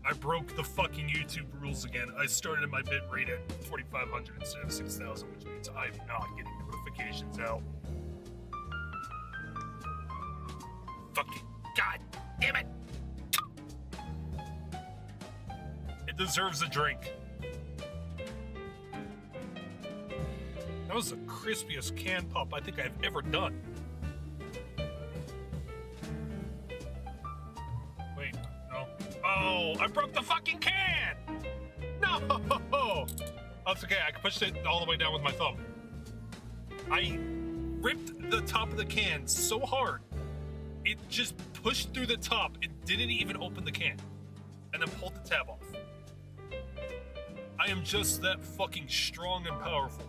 I broke the fucking YouTube rules again. I started my bit rate at 4,500 instead of 6,000, which means I'm not getting notifications out. Fucking god damn it! It deserves a drink. That was the crispiest can pop I think I've ever done. Wait, no. Oh, I broke the fucking can! No! Oh, it's okay, I pushed it all the way down with my thumb. I ripped the top of the can so hard, it just pushed through the top and didn't even open the can. And then pulled the tab off. I am just that fucking strong and powerful.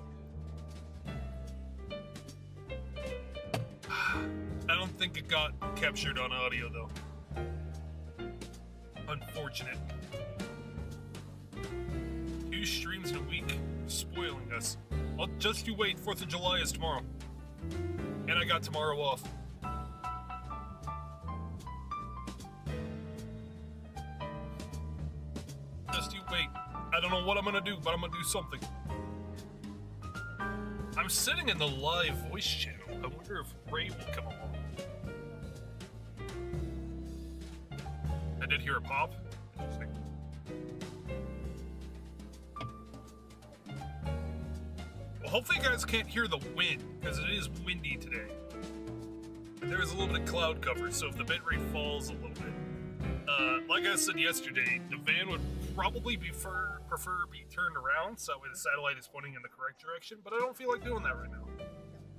I don't think it got captured on audio, though. Unfortunate. 2 streams in a week, spoiling us. Well, just you wait, 4th of July is tomorrow. And I got tomorrow off. Just you wait. I don't know what I'm gonna do, but I'm gonna do something. I'm sitting in the live voice channel. I wonder if Ray will come along. I did hear a pop. Interesting. Well, hopefully you guys can't hear the wind, because it is windy today. And there is a little bit of cloud cover, so if the bitrate falls a little bit. Like I said yesterday, the van would probably prefer be turned around, so that way the satellite is pointing in the correct direction, but I don't feel like doing that right now.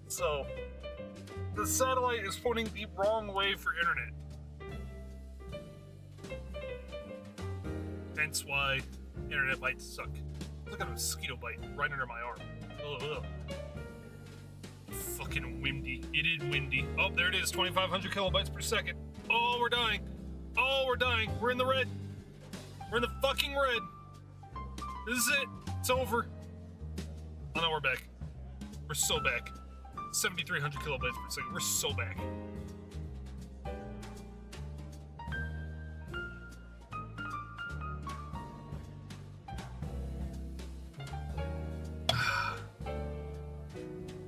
So, the satellite is pointing the wrong way for internet. Hence why internet bites suck. Look at a mosquito bite right under my arm. Ugh. Fucking windy. It is windy. Oh, there it is. 2,500 kilobytes per second. Oh, we're dying. Oh, we're dying. We're in the red. We're in the fucking red. This is it. It's over. Oh, no, we're back. We're so back. 7,300 kilobytes per second. We're so back.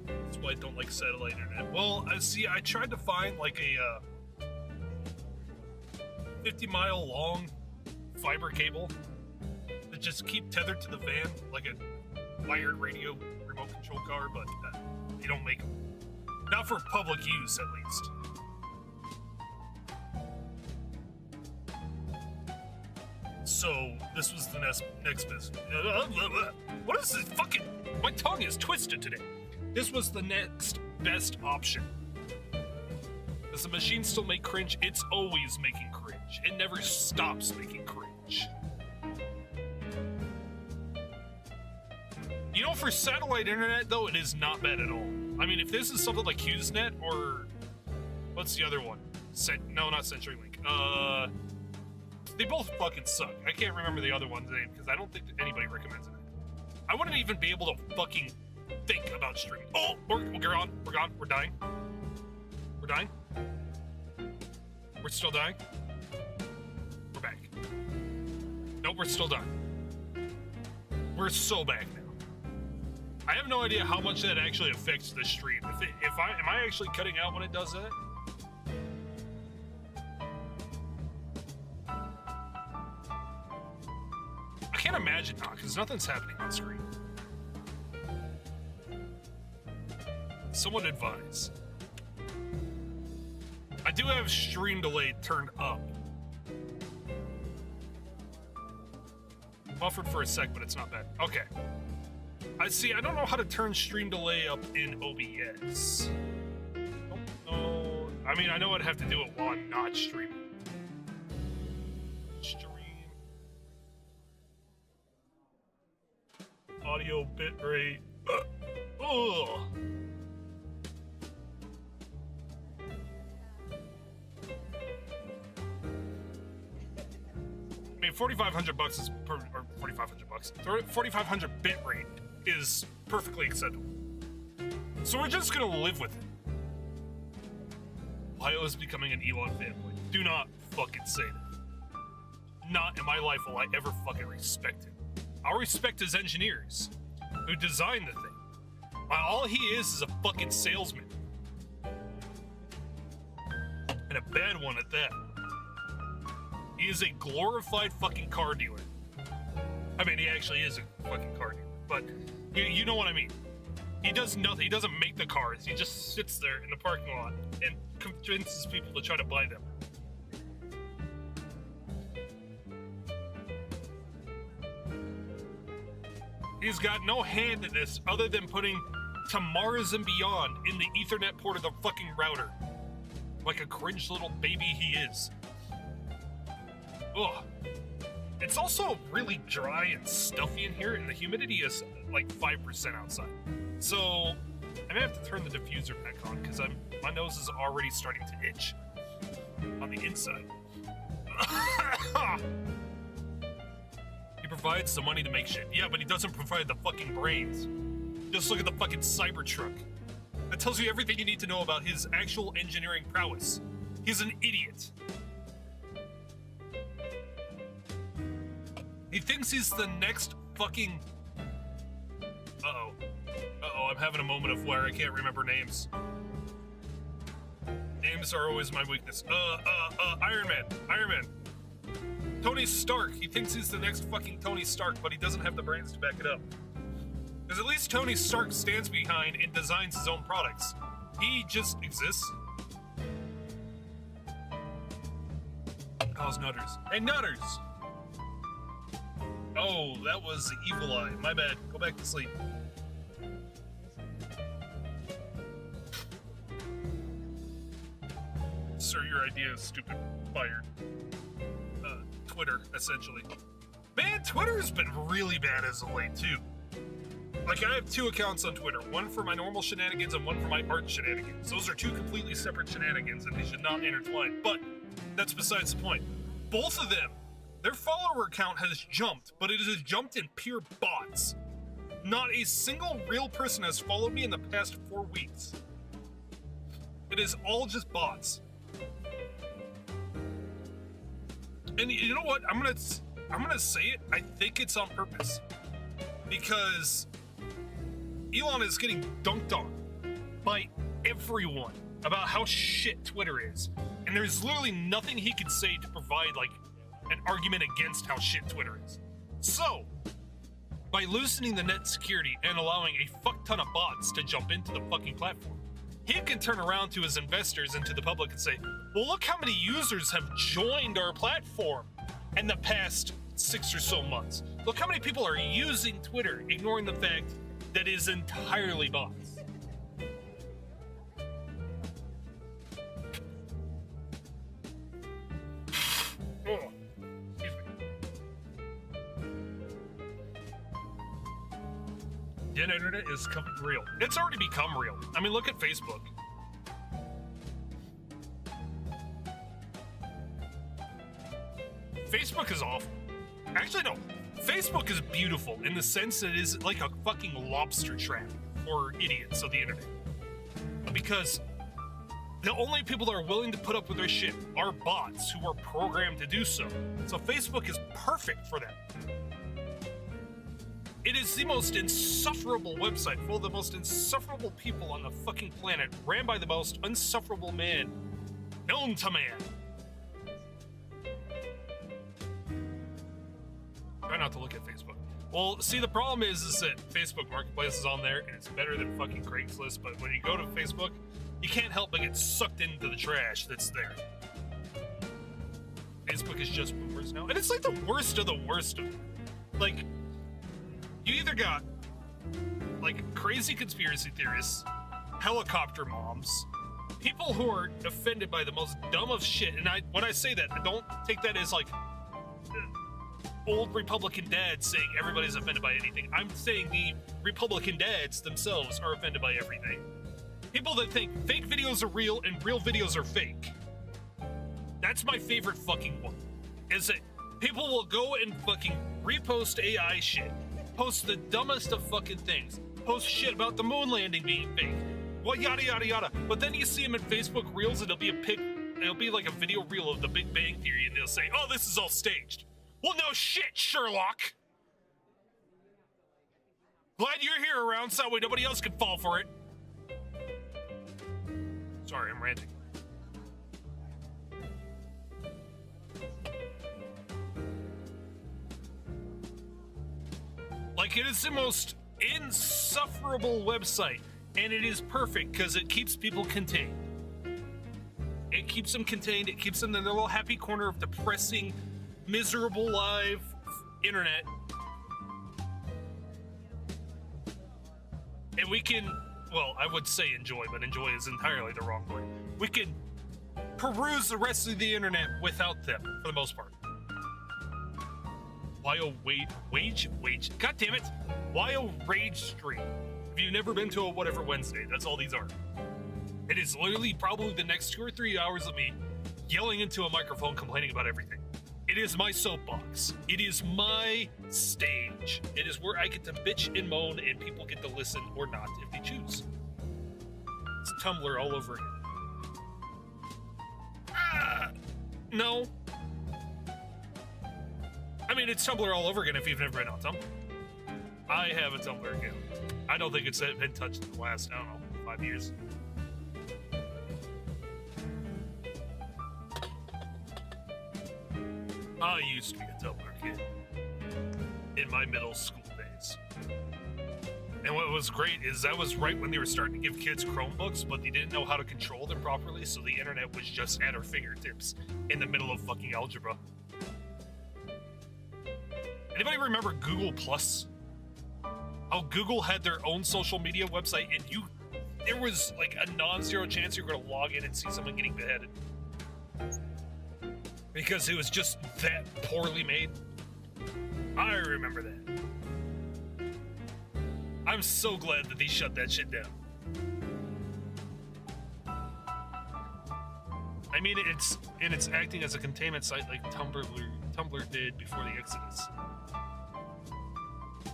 That's why I don't like satellite internet. Well, I tried to find like a 50-mile long fiber cable that just keep tethered to the van like a wired radio remote control car, but they don't make them. Not for public use, at least. So, this was the next business. What is this fucking... My tongue is twisted today. This was the next best option. Does the machine still make cringe? It's always making cringe. It never stops making cringe. You know, for satellite internet, though, it is not bad at all. I mean, if this is something like HughesNet or... What's the other one? No, not CenturyLink. They both fucking suck. I can't remember the other one's name, because I don't think anybody recommends it. I wouldn't even be able to fucking think about streaming. Oh! We're gone. We're gone. We're dying. We're dying. We're still dying. We're back. Nope, we're still dying. We're so back now. I have no idea how much that actually affects the stream. Am I actually cutting out when it does that? I can't imagine not, because nothing's happening on screen. Someone advise. I do have stream delay turned up. Buffered for a sec, but it's not bad. Okay. I don't know how to turn stream delay up in OBS. Don't know. I mean, I know I'd have to do it while I'm not streaming. Stream. Audio bitrate. Ugh. I mean, 4,500 bucks is or 4,500 bucks. 4,500 bit rate is perfectly acceptable. So we're just gonna live with it. Lyle is becoming an Elon fanboy. Do not fucking say that. not in my life will I ever fucking respect him. I'll respect his engineers who designed the thing. All he is a fucking salesman. And a bad one at that. He is a glorified fucking car dealer. I mean, he actually is a fucking car dealer, but you know what I mean. He does nothing. He doesn't make the cars. He just sits there in the parking lot and convinces people to try to buy them. He's got no hand in this other than putting to Mars and beyond in the Ethernet port of the fucking router. Like a cringe little baby he is. Ugh. It's also really dry and stuffy in here, and the humidity is like 5% outside. So I'm gonna have to turn the diffuser back on because my nose is already starting to itch on the inside. He provides the money to make shit. Yeah, but he doesn't provide the fucking brains. Just look at the fucking Cybertruck. That tells you everything you need to know about his actual engineering prowess. He's an idiot. He thinks he's the next fucking... Uh-oh, I'm having a moment of where I can't remember names. Names are always my weakness. Iron Man. Tony Stark. He thinks he's the next fucking Tony Stark, but he doesn't have the brains to back it up. Because at least Tony Stark stands behind and designs his own products. He just exists. How's Nutters? Hey, Nutters! Oh, that was the evil eye. My bad. Go back to sleep. Sir, your idea is stupid. Fired. Twitter, essentially. Man, Twitter's been really bad as of late, too. Like, I have 2 accounts on Twitter. One for my normal shenanigans and one for my art shenanigans. Those are 2 completely separate shenanigans, and they should not intertwine. But that's besides the point. Both of them, their follower count has jumped, but it has jumped in pure bots. Not a single real person has followed me in the past 4 weeks. It is all just bots. And you know what? I'm gonna say it. I think it's on purpose. Because Elon is getting dunked on by everyone about how shit Twitter is. And there's literally nothing he can say to provide, like, an argument against how shit Twitter is. So, by loosening the net security and allowing a fuck ton of bots to jump into the fucking platform, he can turn around to his investors and to the public and say, well, look how many users have joined our platform in the past 6 or so months. Look how many people are using Twitter, ignoring the fact that it is entirely bots. Oh, excuse me. The internet is coming real. It's already become real. I mean, look at Facebook. Facebook is awful. Actually, no. Facebook is beautiful in the sense that it is like a fucking lobster trap for idiots of the internet. Because the only people that are willing to put up with their shit are bots who are programmed to do so. So Facebook is perfect for that. It is the most insufferable website full of the most insufferable people on the fucking planet, ran by the most insufferable man known to man. Try not to look at Facebook. Well, see, the problem is that Facebook Marketplace is on there, and it's better than fucking Craigslist, but when you go to Facebook, you can't help but get sucked into the trash that's there. Facebook is just boomers now, and it's like the worst of the worst of them. Like, you either got, like, crazy conspiracy theorists, helicopter moms, people who are offended by the most dumb of shit, and when I say that, I don't take that as, like, old Republican dads saying everybody's offended by anything. I'm saying the Republican dads themselves are offended by everything. People that think fake videos are real and real videos are fake. That's my favorite fucking one. Is that people will go and fucking repost AI shit, post the dumbest of fucking things, post shit about the moon landing being fake, well, yada yada yada. But then you see them in Facebook Reels, and it'll be like a video reel of the Big Bang Theory, and they'll say, "Oh, this is all staged." Well, no shit, Sherlock. Glad you're here around so that way nobody else can fall for it. Sorry, I'm ranting. Like, it is the most insufferable website, and it is perfect because it keeps people contained. It keeps them contained, it keeps them in their little happy corner of depressing, miserable live internet. And we can, well, I would say enjoy, but enjoy is entirely the wrong word. We can peruse the rest of the internet without them, for the most part. Wage? God damn it! Wyo Rage Stream. If you've never been to a Whatever Wednesday, that's all these are. It is literally probably the next 2 or 3 hours of me yelling into a microphone complaining about everything. It is my soapbox. It is my stage. It is where I get to bitch and moan and people get to listen or not if they choose. It's Tumblr all over again. No. I mean, it's Tumblr all over again if you've never been on Tumblr. I have a Tumblr account. I don't think it's been touched in the last, I don't know, 5 years. I used to be a Tumblr kid in my middle school days. And what was great is that was right when they were starting to give kids Chromebooks, but they didn't know how to control them properly, so the internet was just at our fingertips in the middle of fucking algebra. Anybody remember Google Plus? How Google had their own social media website, and there was like a non-zero chance you were going to log in and see someone getting beheaded. Because it was just that poorly made. I remember that. I'm so glad that they shut that shit down. I mean, it's acting as a containment site like Tumblr did before the Exodus.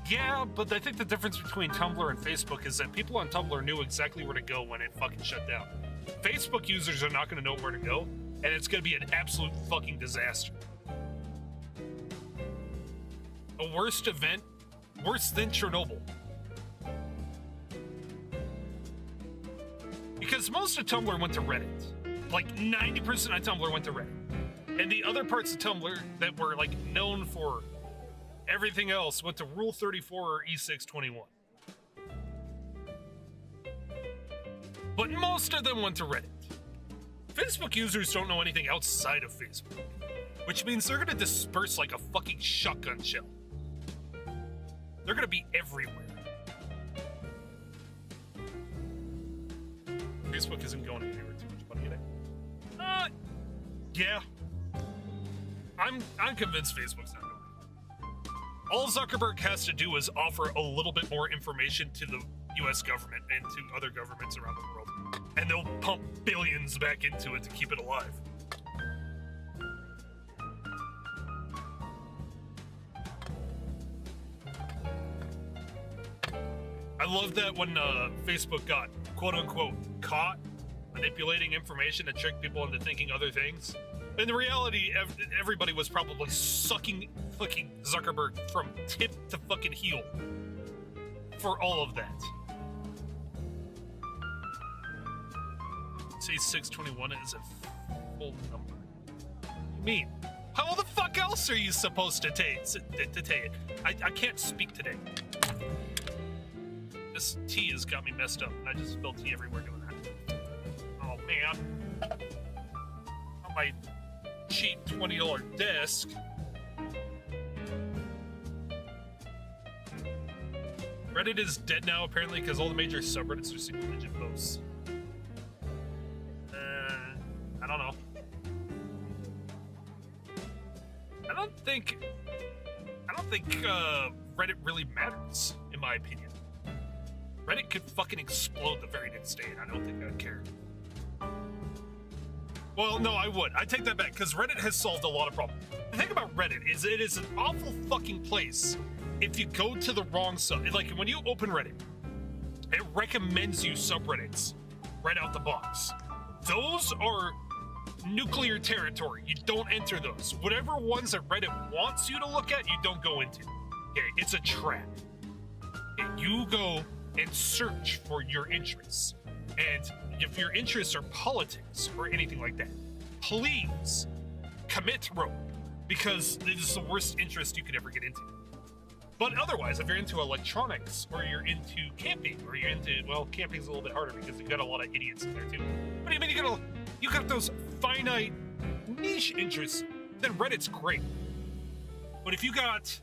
Yeah, but I think the difference between Tumblr and Facebook is that people on Tumblr knew exactly where to go when it fucking shut down. Facebook users are not going to know where to go, and it's going to be an absolute fucking disaster. A worst event, worse than Chernobyl. Because most of Tumblr went to Reddit. Like 90% of Tumblr went to Reddit. And the other parts of Tumblr that were like known for everything else went to Rule 34 or E621. But most of them went to Reddit. Facebook users don't know anything outside of Facebook, which means they're gonna disperse like a fucking shotgun shell. They're gonna be everywhere. Facebook isn't going anywhere too much money today. Yeah. I'm convinced Facebook's not going. All Zuckerberg has to do is offer a little bit more information to the US government and to other governments around the world, and they'll pump billions back into it to keep it alive. I love that when Facebook got quote-unquote caught manipulating information to trick people into thinking other things. In the reality, everybody was probably sucking fucking Zuckerberg from tip to fucking heel for all of that. Say 621 is a full number. What do you mean? How the fuck else are you supposed to take it? I can't speak today. This tea has got me messed up, and I just spilled tea everywhere doing that. Oh man. On my cheap $20 desk. Reddit is dead now, apparently, because all the major subreddits are single-digit posts. I don't know. I don't think Reddit really matters, in my opinion. Reddit could fucking explode the very next day, and I don't think I'd care. Well, no, I would. I take that back, because Reddit has solved a lot of problems. The thing about Reddit is it is an awful fucking place if you go to the wrong sub. Like, when you open Reddit, it recommends you subreddits right out the box. Those are nuclear territory. You don't enter those. Whatever ones that Reddit wants you to look at, you don't go into. Okay, it's a trap. And you go and search for your interests. And if your interests are politics or anything like that, please commit rope, because it is the worst interest you could ever get into. But otherwise, if you're into electronics, or you're into camping, or you're into, well, camping's a little bit harder because you've got a lot of idiots in there too. But I mean, you got those finite niche interests, then Reddit's great. But if you got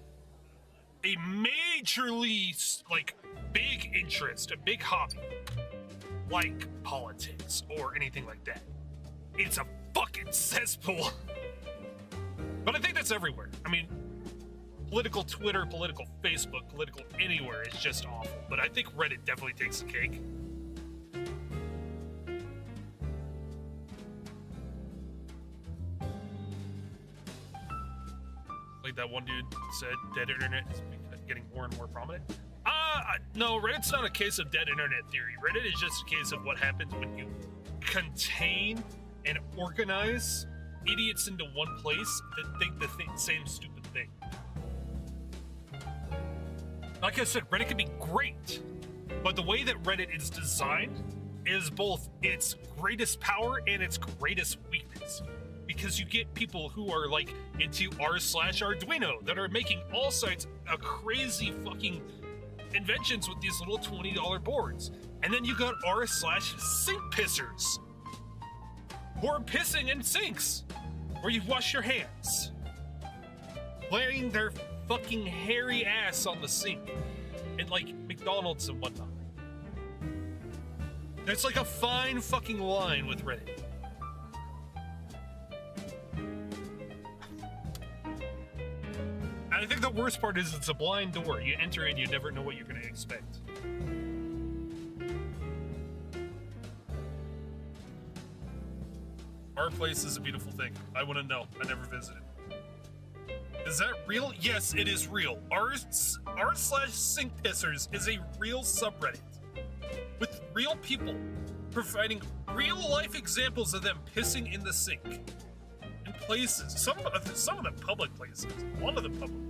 a majorly, like, big interest, a big hobby, like politics or anything like that, it's a fucking cesspool. But I think that's everywhere. I mean, political Twitter, political Facebook, political anywhere is just awful. But I think Reddit definitely takes the cake. Like that one dude said, dead internet is getting more and more prominent. No, Reddit's not a case of dead internet theory. Reddit is just a case of what happens when you contain and organize idiots into one place that think the same stupid thing. Like I said, Reddit can be great, but the way that Reddit is designed is both its greatest power and its greatest weakness. Because you get people who are like into r/Arduino that are making all sites a crazy fucking inventions with these little $20 boards. And then you got r/sink pissers who are pissing in sinks where you wash your hands, laying their fucking hairy ass on the sink in like McDonald's and whatnot. There's like a fine fucking line with Reddit. And I think the worst part is it's a blind door. You enter and you never know what you're going to expect. Our place is a beautiful thing. I want to know. I never visited. Is that real? Yes, it is real. r/sink pissers is a real subreddit with real people providing real life examples of them pissing in the sink in places. Some of the public places. A lot of the public places.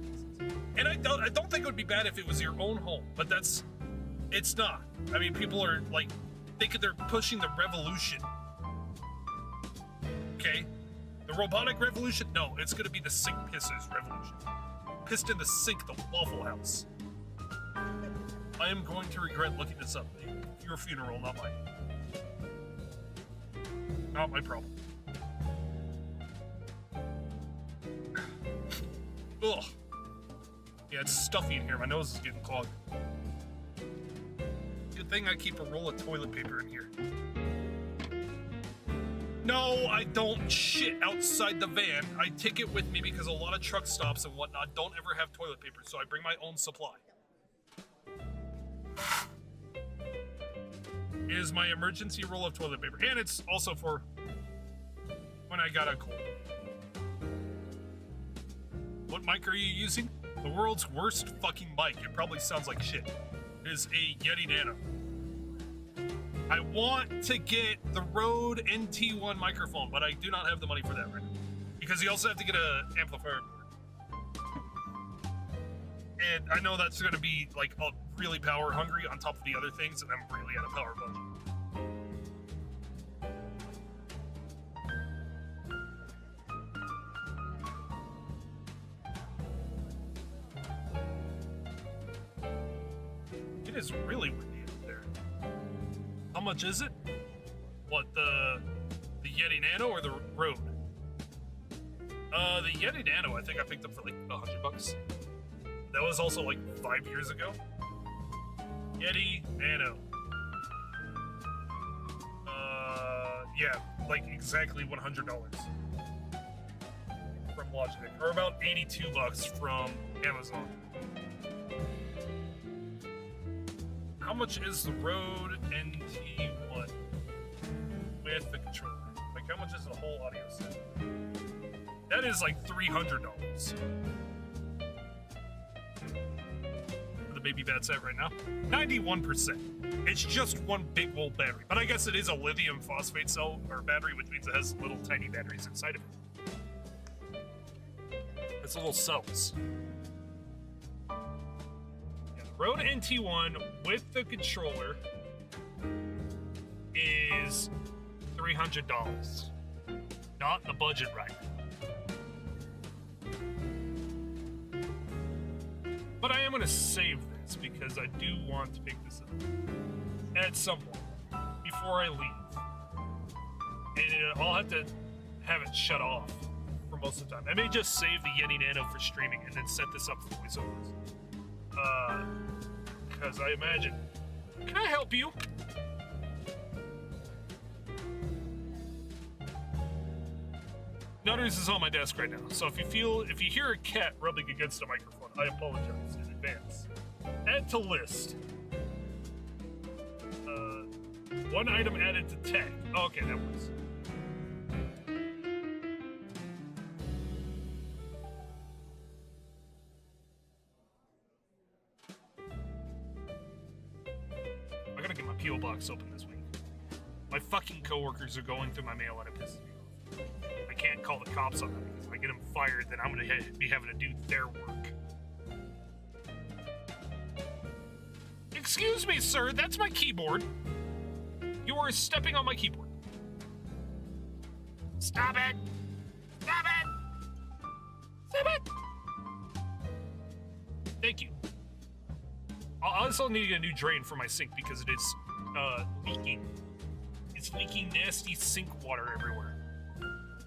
And I don't think it would be bad if it was your own home, but it's not. I mean, people are like thinking they're pushing the revolution. Okay? The robotic revolution? No, it's gonna be the sink pissers revolution. Pissed in the sink, the Waffle House. I am going to regret looking this up. Your funeral, not mine. Not my problem. Ugh. Yeah, it's stuffy in here. My nose is getting clogged. Good thing I keep a roll of toilet paper in here. No, I don't shit outside the van. I take it with me because a lot of truck stops and whatnot don't ever have toilet paper, so I bring my own supply. It is my emergency roll of toilet paper, and it's also for when I got a cold. What mic are you using? The world's worst fucking mic. It probably sounds like shit. It is a Yeti Nano. I want to get the Rode NT1 microphone, but I do not have the money for that right now. Because you also have to get an amplifier board. And I know that's going to be like really power hungry on top of the other things, and I'm really out of power budget. It is really windy up there. How much is it? What, the Yeti Nano or the Rode? The Yeti Nano I think I picked up for like $100. That was also like 5 years ago. Yeti Nano. Yeah, like exactly $100 from Logitech, or about $82 from Amazon. How much is the Rode NT1 with the controller? Like, how much is the whole audio set? That is like $300. For the baby bat's at right now? 91%. It's just one big old battery. But I guess it is a lithium phosphate cell or battery, which means it has little tiny batteries inside of it. It's little cells. Yeah, the Rode NT1 with the controller is $300. Not in the budget right now. But I am going to save this because I do want to pick this up at some point before I leave. And I'll have to have it shut off for most of the time. I may just save the Yeti Nano for streaming and then set this up for voiceovers. Because I imagine... Can I help you? Nutters is on my desk right now, so if you hear a cat rubbing against a microphone, I apologize in advance. Add to list. One item added to tag. Oh, okay, that works. I gotta get my P.O. box open this week. My fucking coworkers are going through my mail and it pisses me off. I can't call the cops on them because if I get them fired, then I'm gonna be having to do their work. Excuse me, sir, that's my keyboard. You are stepping on my keyboard. Stop it! Stop it! Stop it! Thank you. I also need a new drain for my sink because it is leaking. It's leaking nasty sink water everywhere.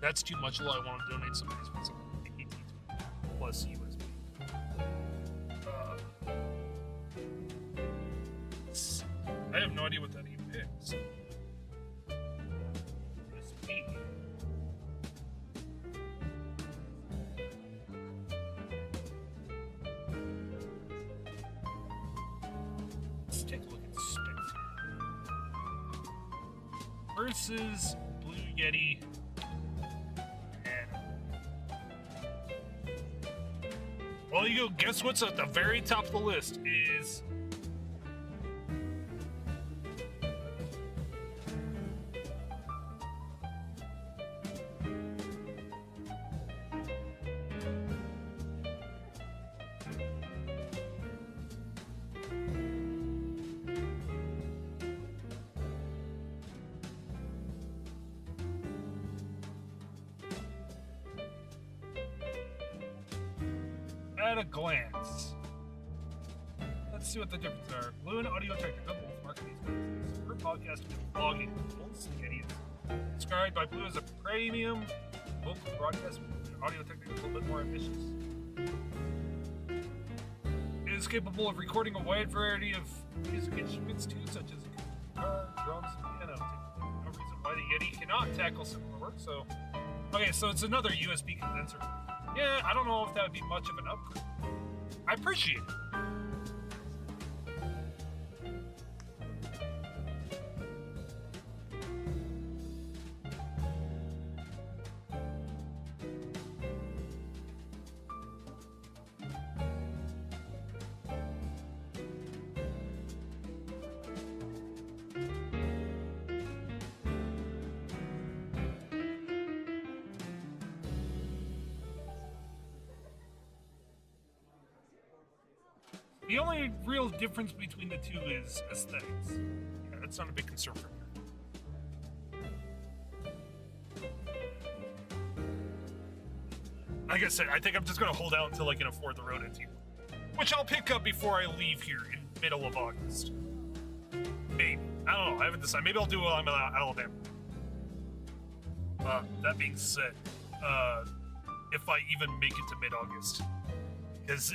That's too much. I want to donate some of these ones plus USB. I have no idea what that even is. USB. Let's take a look at the specs here. Versus Blue Yeti. Well, you go. Guess what's at the very top of the list is at a glance. Let's see what the differences are. Blue and Audio Technica, both market these businesses. Super podcast and blogging tools, idiots. Described by Blue as a premium vocal broadcast, and Audio Technica is a little bit more ambitious. It is capable of recording a wide variety of music instruments too, such as guitar, drums, and piano. No reason why the Yeti cannot tackle similar work, so... Okay, so it's another USB condenser. Yeah, I don't know if that would be much of an upgrade. I appreciate it. The only real difference between the two is aesthetics. Yeah, that's not a big concern for me. Like I said, I think I'm just gonna hold out until I can afford the Rode NT1, which I'll pick up before I leave here in middle of August. Maybe. I don't know. I haven't decided. Maybe I'll do it while I'm in Alabama. That being said, if I even make it to mid-August. Because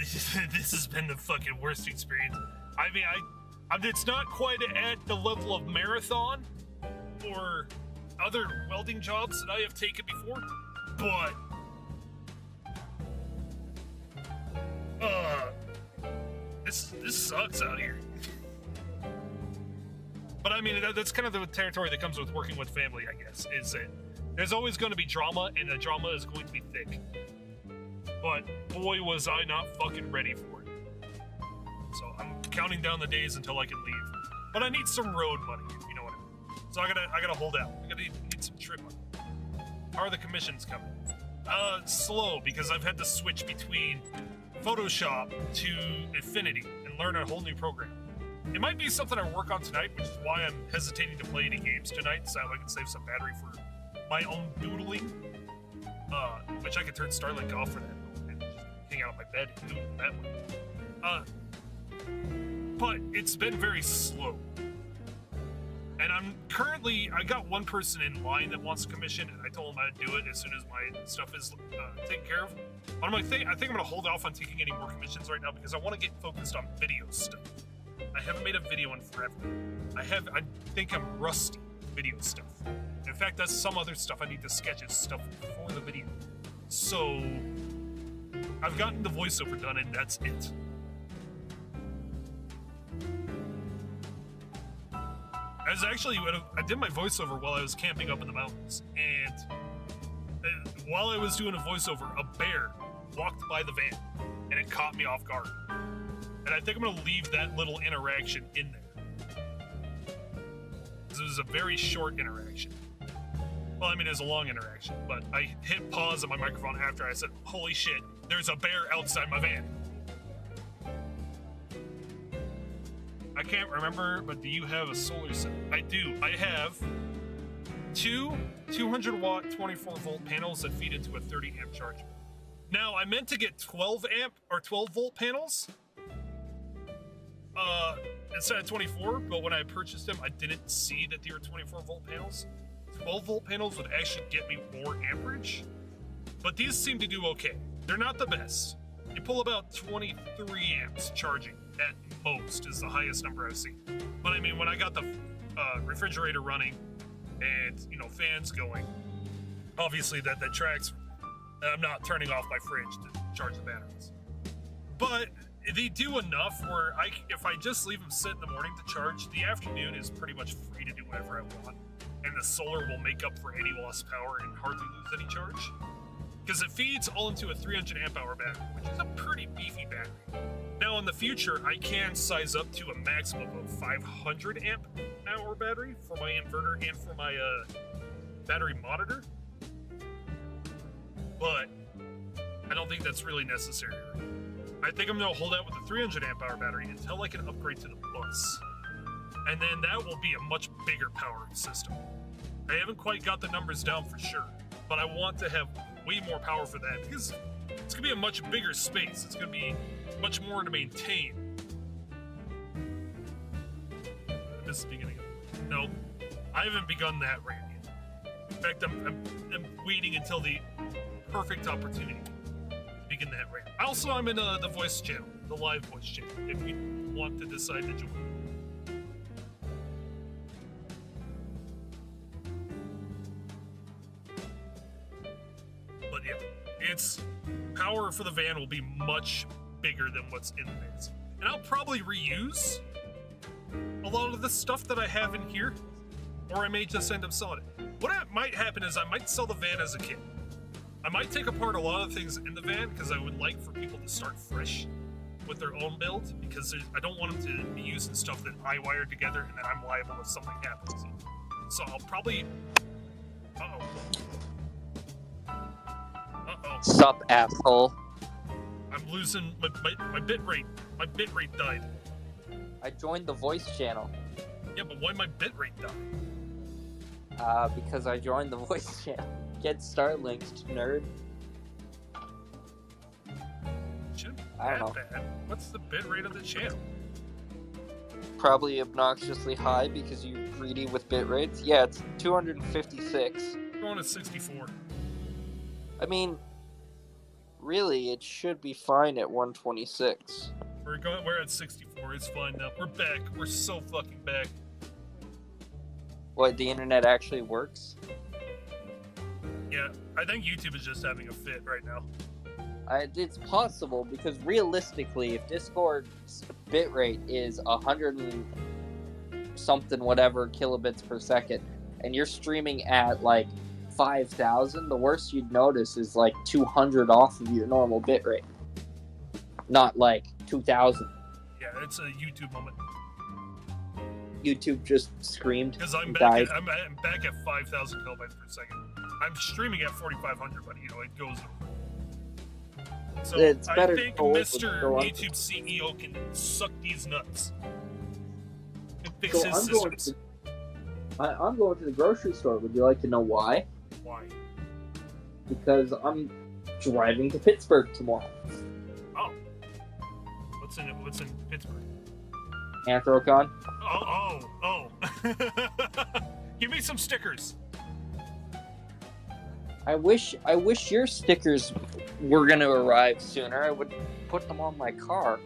this has been the fucking worst experience. I mean, it's not quite at the level of marathon or other welding jobs that I have taken before, but this sucks out here. But I mean, that's kind of the territory that comes with working with family, I guess, is that there's always going to be drama, and the drama is going to be thick. But boy, was I not fucking ready for it. So I'm counting down the days until I can leave. But I need some road money, if you know what I mean. So I gotta hold out. I need some trip money. How are the commissions coming? Slow, because I've had to switch between Photoshop to Affinity and learn a whole new program. It might be something I work on tonight, which is why I'm hesitating to play any games tonight, so I can save some battery for my own doodling. Which I could turn Starlink off for that and just hang out on my bed and doodle that way. But it's been very slow. And I got one person in line that wants a commission, and I told him I'd do it as soon as my stuff is taken care of. But I think I'm going to hold off on taking any more commissions right now because I want to get focused on video stuff. I haven't made a video in forever. I think I'm rusty with video stuff. In fact, that's some other stuff I need to sketch as stuff for the video. So, I've gotten the voiceover done, and that's it. I did my voiceover while I was camping up in the mountains, and while I was doing a voiceover, a bear walked by the van, and it caught me off guard. And I think I'm going to leave that little interaction in there. Because it was a very short interaction. Well, I mean, it was a long interaction, but I hit pause on my microphone after I said, holy shit, there's a bear outside my van. I can't remember, but do you have a solar cell? I do. I have two 200-watt, 24-volt panels that feed into a 30-amp charger. Now, I meant to get 12-amp or 12-volt panels instead of 24, but when I purchased them, I didn't see that they were 24-volt panels. 12-volt panels would actually get me more amperage, but these seem to do okay. They're not the best. They pull about 23 amps charging at most is the highest number I've seen. But I mean, when I got the refrigerator running and, fans going, obviously that tracks. I'm not turning off my fridge to charge the batteries. But they do enough where if I just leave them sit in the morning to charge, the afternoon is pretty much free to do whatever I want. And the solar will make up for any lost power and hardly lose any charge. Because it feeds all into a 300 amp hour battery, which is a pretty beefy battery. Now in the future, I can size up to a maximum of 500 amp hour battery for my inverter and for my battery monitor. But I don't think that's really necessary. I think I'm going to hold out with the 300 amp hour battery until I can upgrade to the bus. And then that will be a much bigger power system. I haven't quite got the numbers down for sure, but I want to have way more power for that because it's going to be a much bigger space. It's going to be much more to maintain. I missed the beginning of it. No, I haven't begun that rant yet. In fact, I'm waiting until the perfect opportunity to begin that rant. Also, I'm in the voice channel, the live voice channel, if you want to decide to join. But yeah, its power for the van will be much bigger than what's in the vans. And I'll probably reuse a lot of the stuff that I have in here, or I may just end up selling it. What might happen is I might sell the van as a kit. I might take apart a lot of things in the van because I would like for people to start fresh with their own build, because I don't want them to be using stuff that I wired together and then I'm liable if something happens. So I'll probably... Sup, asshole. I'm losing my bit rate. My bit rate died. I joined the voice channel. Yeah, but why my bit rate died? Because I joined the voice channel. Get Starlinked, nerd. Shouldn't be I don't that bad. What's the bit rate of the channel? Probably obnoxiously high because you're greedy with bit rates. Yeah, it's 256. We're going to 64. I mean, really, it should be fine at 126. We're at 64. It's fine now. We're back. We're so fucking back. What, the internet actually works? Yeah, I think YouTube is just having a fit right now. It's possible, because realistically, if Discord's bitrate is 100 and something whatever kilobits per second, and you're streaming at like 5,000, the worst you'd notice is like 200 off of your normal bitrate. Not like 2,000. Yeah, it's a YouTube moment. YouTube just screamed. Because I'm died. back at 5,000 kilobytes per second. I'm streaming at 4,500, but it goes over. So It's better I think to go Mr. go on. YouTube CEO can suck these nuts and fix So his systems. I'm going to the grocery store. Would you like to know why? Why? Because I'm driving to Pittsburgh tomorrow. Oh. What's in Pittsburgh? Anthrocon. Oh. Give me some stickers. I wish your stickers were going to arrive sooner. I would put them on my car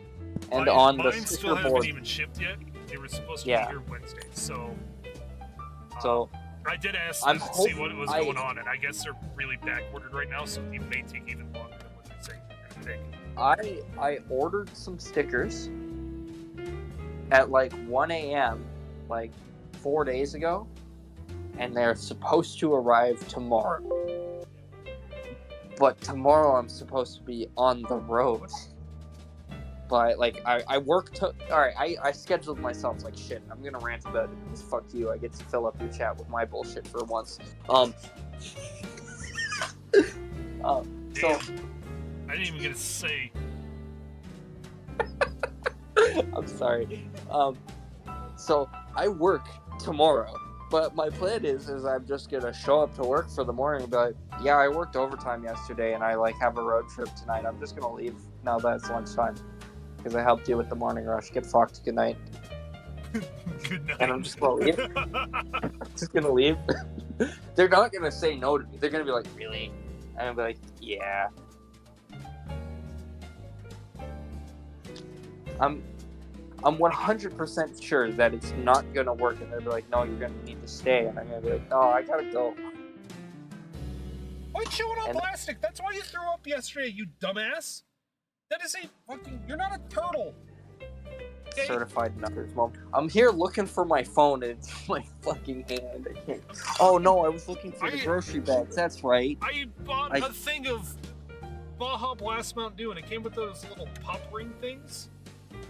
and on the mine still sticker haven't board. even shipped yet. They were supposed to Yeah. be here Wednesday, so. So I did ask I'm them to see what hoping was going on, and I guess they're really backordered right now, so it may take even longer than what they're saying they're gonna take. I ordered some stickers at like 1 a.m. like 4 days ago, and they're supposed to arrive tomorrow. But tomorrow I'm supposed to be on the road. But like I work alright, I scheduled myself like shit. I'm gonna rant about it because fuck you, I get to fill up your chat with my bullshit for once. So Damn. I didn't even get to say. I'm sorry. So I work tomorrow, but my plan is I'm just gonna show up to work for the morning and be like, yeah, I worked overtime yesterday and I like have a road trip tonight. I'm just gonna leave now that it's lunchtime because I helped you with the morning rush. Get fucked. Good night. Good night. And I'm just gonna leave. I'm just gonna leave. They're not gonna say no to me. They're gonna be like, really? And I'm gonna be like, yeah. I'm 100% sure that it's not gonna work, and they'll be like, "No, you're gonna need to stay," and I'm gonna be like, "No, I gotta go." Why chewing on And- plastic? That's why you threw up yesterday, you dumbass. That is a fucking. You're not a turtle. Okay? Certified nutters, mom. I'm here looking for my phone, and it's in my fucking hand. I can't. Oh no, I was looking for the grocery bags. That's right. I bought a thing of Baja Blast Mountain Dew, and it came with those little pop ring things.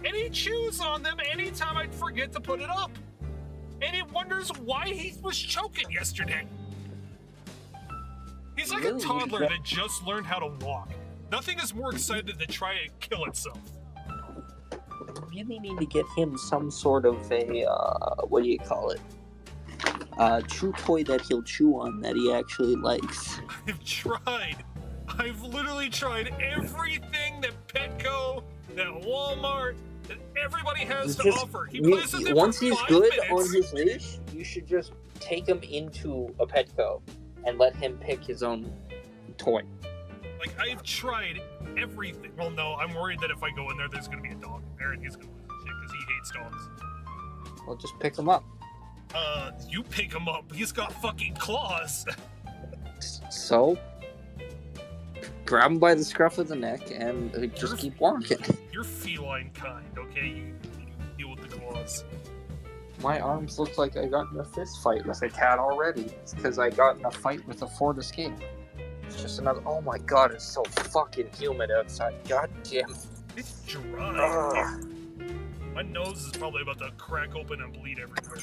And he chews on them anytime I'd forget to put it up. And he wonders why he was choking yesterday. He's like Really? a toddler that just learned how to walk. Nothing is more excited to try and kill itself. Really need to get him some sort of a what do you call it? Chew toy that he'll chew on that he actually likes. I've tried. I've literally tried everything that Petco, that Walmart, that everybody has to offer. He plays with it Once for he's 5 good minutes. on his leash, you should just take him into a Petco and let him pick his own toy. Like, I've tried everything. Well, no, I'm worried that if I go in there, there's going to be a dog in there, and he's going to lose his shit because he hates dogs. Well, just pick him up. You pick him up. He's got fucking claws. So, grab him by the scruff of the neck and just keep walking. You're feline kind, okay? You deal with the claws. My arms look like I got in a fist fight with a cat already. It's because I got in a fight with a Ford Escape. It's just another. Oh my god, it's so fucking humid outside. God damn. It's dry. My nose is probably about to crack open and bleed everywhere.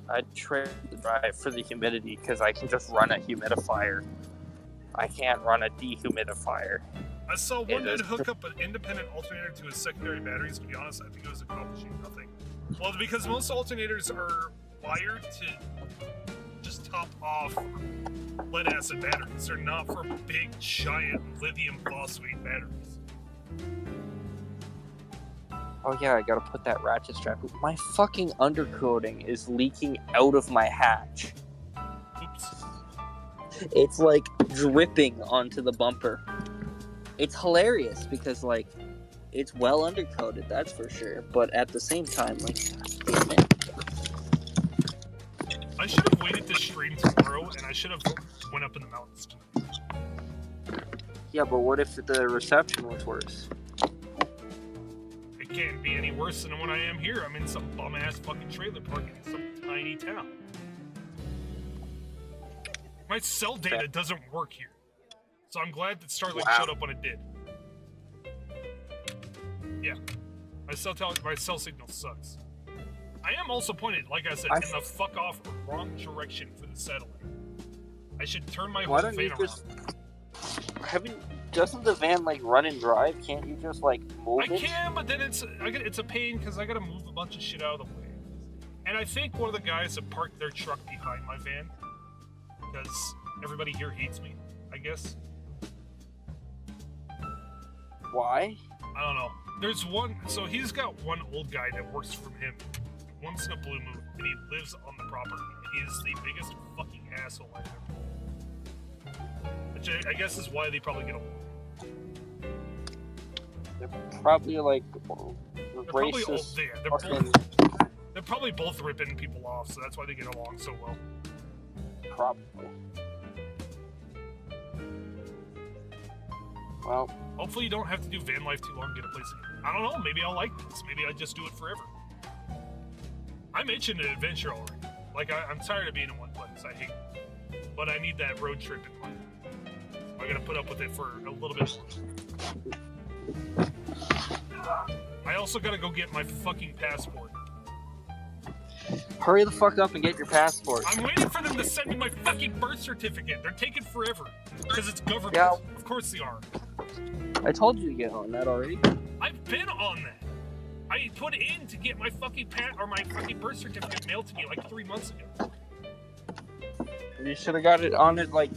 I'd trade the drive for the humidity because I can just run a humidifier. I can't run a dehumidifier. I saw one dude hook up an independent alternator to his secondary batteries. To be honest, I think it was accomplishing nothing. Well, because most alternators are wired to just top off lead-acid batteries. They're not for big, giant lithium phosphate batteries. Oh yeah, I gotta put that ratchet strap. My fucking undercoating is leaking out of my hatch. Oops. It's like dripping onto the bumper. It's hilarious because like it's well undercoated, that's for sure. But at the same time, like, damn it. I should have waited to stream tomorrow, and I should have went up in the mountains tonight. Yeah, but what if the reception was worse? It can't be any worse than when I am here. I'm in some bum-ass fucking trailer park in some tiny town. My cell data doesn't work here. So I'm glad that Starlink showed up when it did. My cell signal sucks. I am also pointed, like I said, in the fuck off wrong direction for the satellite. I should turn my whole van around. Doesn't the van like run and drive? Can't you just like move it? I can, but then it's a pain because I gotta move a bunch of shit out of the way. And I think one of the guys that parked their truck behind my van because everybody here hates me, I guess. Why? I don't know. There's one, so he's got one old guy that works for him once in a blue moon, and he lives on the property. He is the biggest fucking asshole I've ever met. Which I guess is why they probably get along. They're probably like racist. They're probably both ripping people off, so that's why they get along so well. Probably. Well, hopefully you don't have to do van life too long to get a place again. I don't know, maybe I'll like this. Maybe I just do it forever. I'm itching an adventure already. Like, I'm tired of being in one place. I hate it. But I need that road trip in mind. I gotta put up with it for a little bit more. I also gotta go get my fucking passport. Hurry the fuck up and get your passport. I'm waiting for them to send me my fucking birth certificate. They're taking forever. Because it's government. Yeah. Of course they are. I told you to get on that already. I've been on that. I put in to get my fucking my fucking birth certificate mailed to me like 3 months ago. You should have got it on it like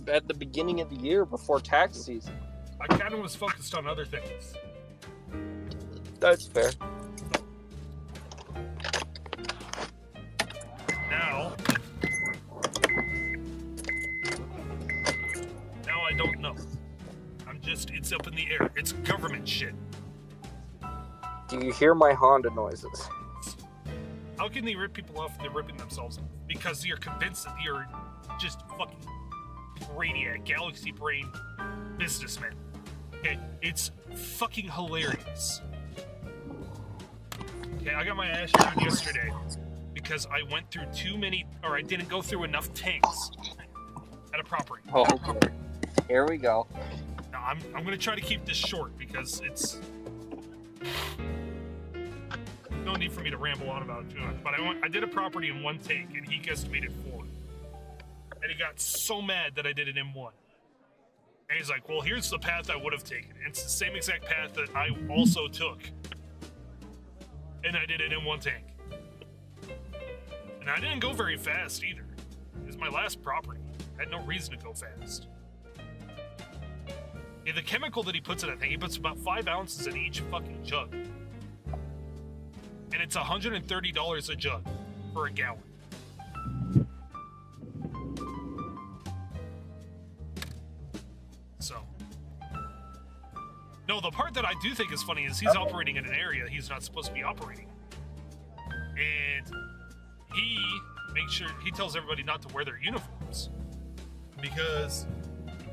at the beginning of the year before tax season. I kind of was focused on other things. That's fair. Now I don't know. It's up in the air. It's government shit. Do you hear my Honda noises? How can they rip people off and they're ripping themselves off? Because you're convinced that you're just fucking brainiac, galaxy brain businessmen. Okay, it's fucking hilarious. Okay, I got my ass chewed yesterday because I went through I didn't go through enough tanks at a property. Oh, okay. Here we go. Now, I'm gonna try to keep this short because it's no need for me to ramble on about it too much. But I did a property in one tank and he estimated 4. And he got so mad that I did it in 1. And he's like, well, here's the path I would have taken. And it's the same exact path that I also took. And I did it in 1 tank. And I didn't go very fast either. It was my last property. I had no reason to go fast. Yeah, the chemical that he puts in that thing, he puts about 5 ounces in each fucking jug. And it's $130 a jug for a gallon. So. No, the part that I do think is funny is he's operating in an area he's not supposed to be operating. And he tells everybody not to wear their uniforms because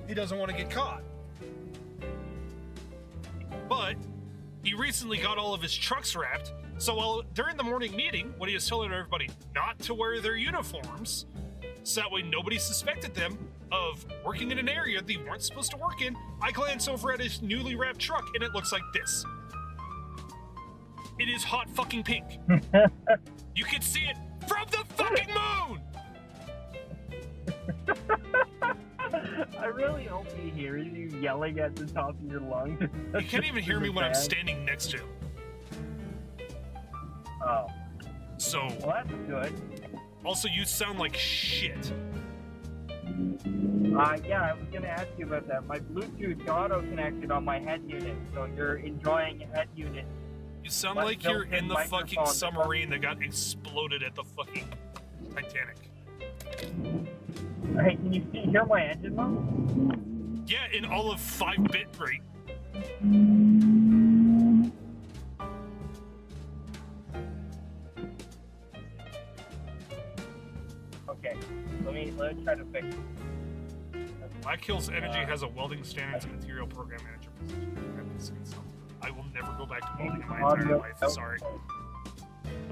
he doesn't want to get caught. But he recently got all of his trucks wrapped, so during the morning meeting, when he was telling everybody not to wear their uniforms, so that way nobody suspected them of working in an area they weren't supposed to work in, I glance over at his newly wrapped truck and it looks like this. It is hot fucking pink. You can see it from the fucking moon! I really hope he hears you yelling at the top of your lungs. You can't even hear me when I'm standing next to him. Oh. So. Well, that's good. Also, you sound like shit. Yeah, I was gonna ask you about that. My Bluetooth auto connected on my head unit, so you're enjoying head unit. You sound like you're in the fucking submarine that got exploded at the fucking Titanic. Hey, can you hear my engine though? Yeah, in all of 5-bit rate. Okay, let me try to fix it. Black Hills Energy has a welding standards and material program manager position. I will never go back to welding in my entire life. Sorry.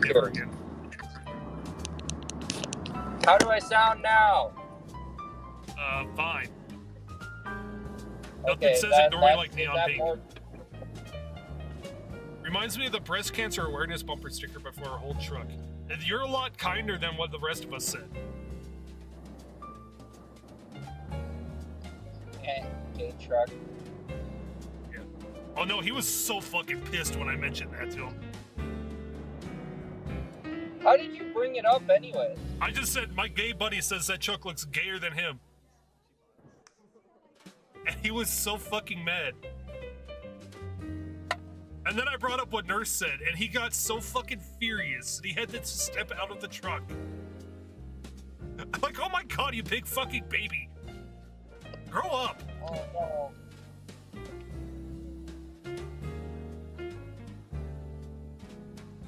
Never again. How do I sound now? Fine. Nothing Okay, says it normally like neon pink. Reminds me of the breast cancer awareness bumper sticker before our whole truck. And you're a lot kinder than what the rest of us said. Gay truck. Yeah. Oh no, he was so fucking pissed when I mentioned that to him. How did you bring it up anyway? I just said my gay buddy says that truck looks gayer than him. And he was so fucking mad. And then I brought up what Nurse said, and he got so fucking furious that he had to step out of the truck. I'm like, oh my god, you big fucking baby. Grow up. Oh no.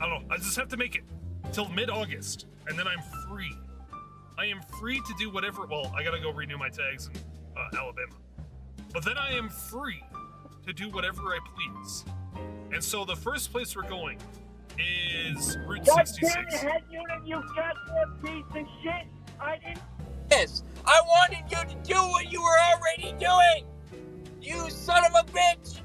I don't know, I just have to make it till mid-August, and then I'm free. I am free to do whatever, well, I gotta go renew my tags in Alabama. But then I am free to do whatever I please. And so the first place we're going is Route God 66. damn it, head unit, you goddamn piece of shit! I didn't. Yes, I wanted you to do what you were already doing! You son of a bitch!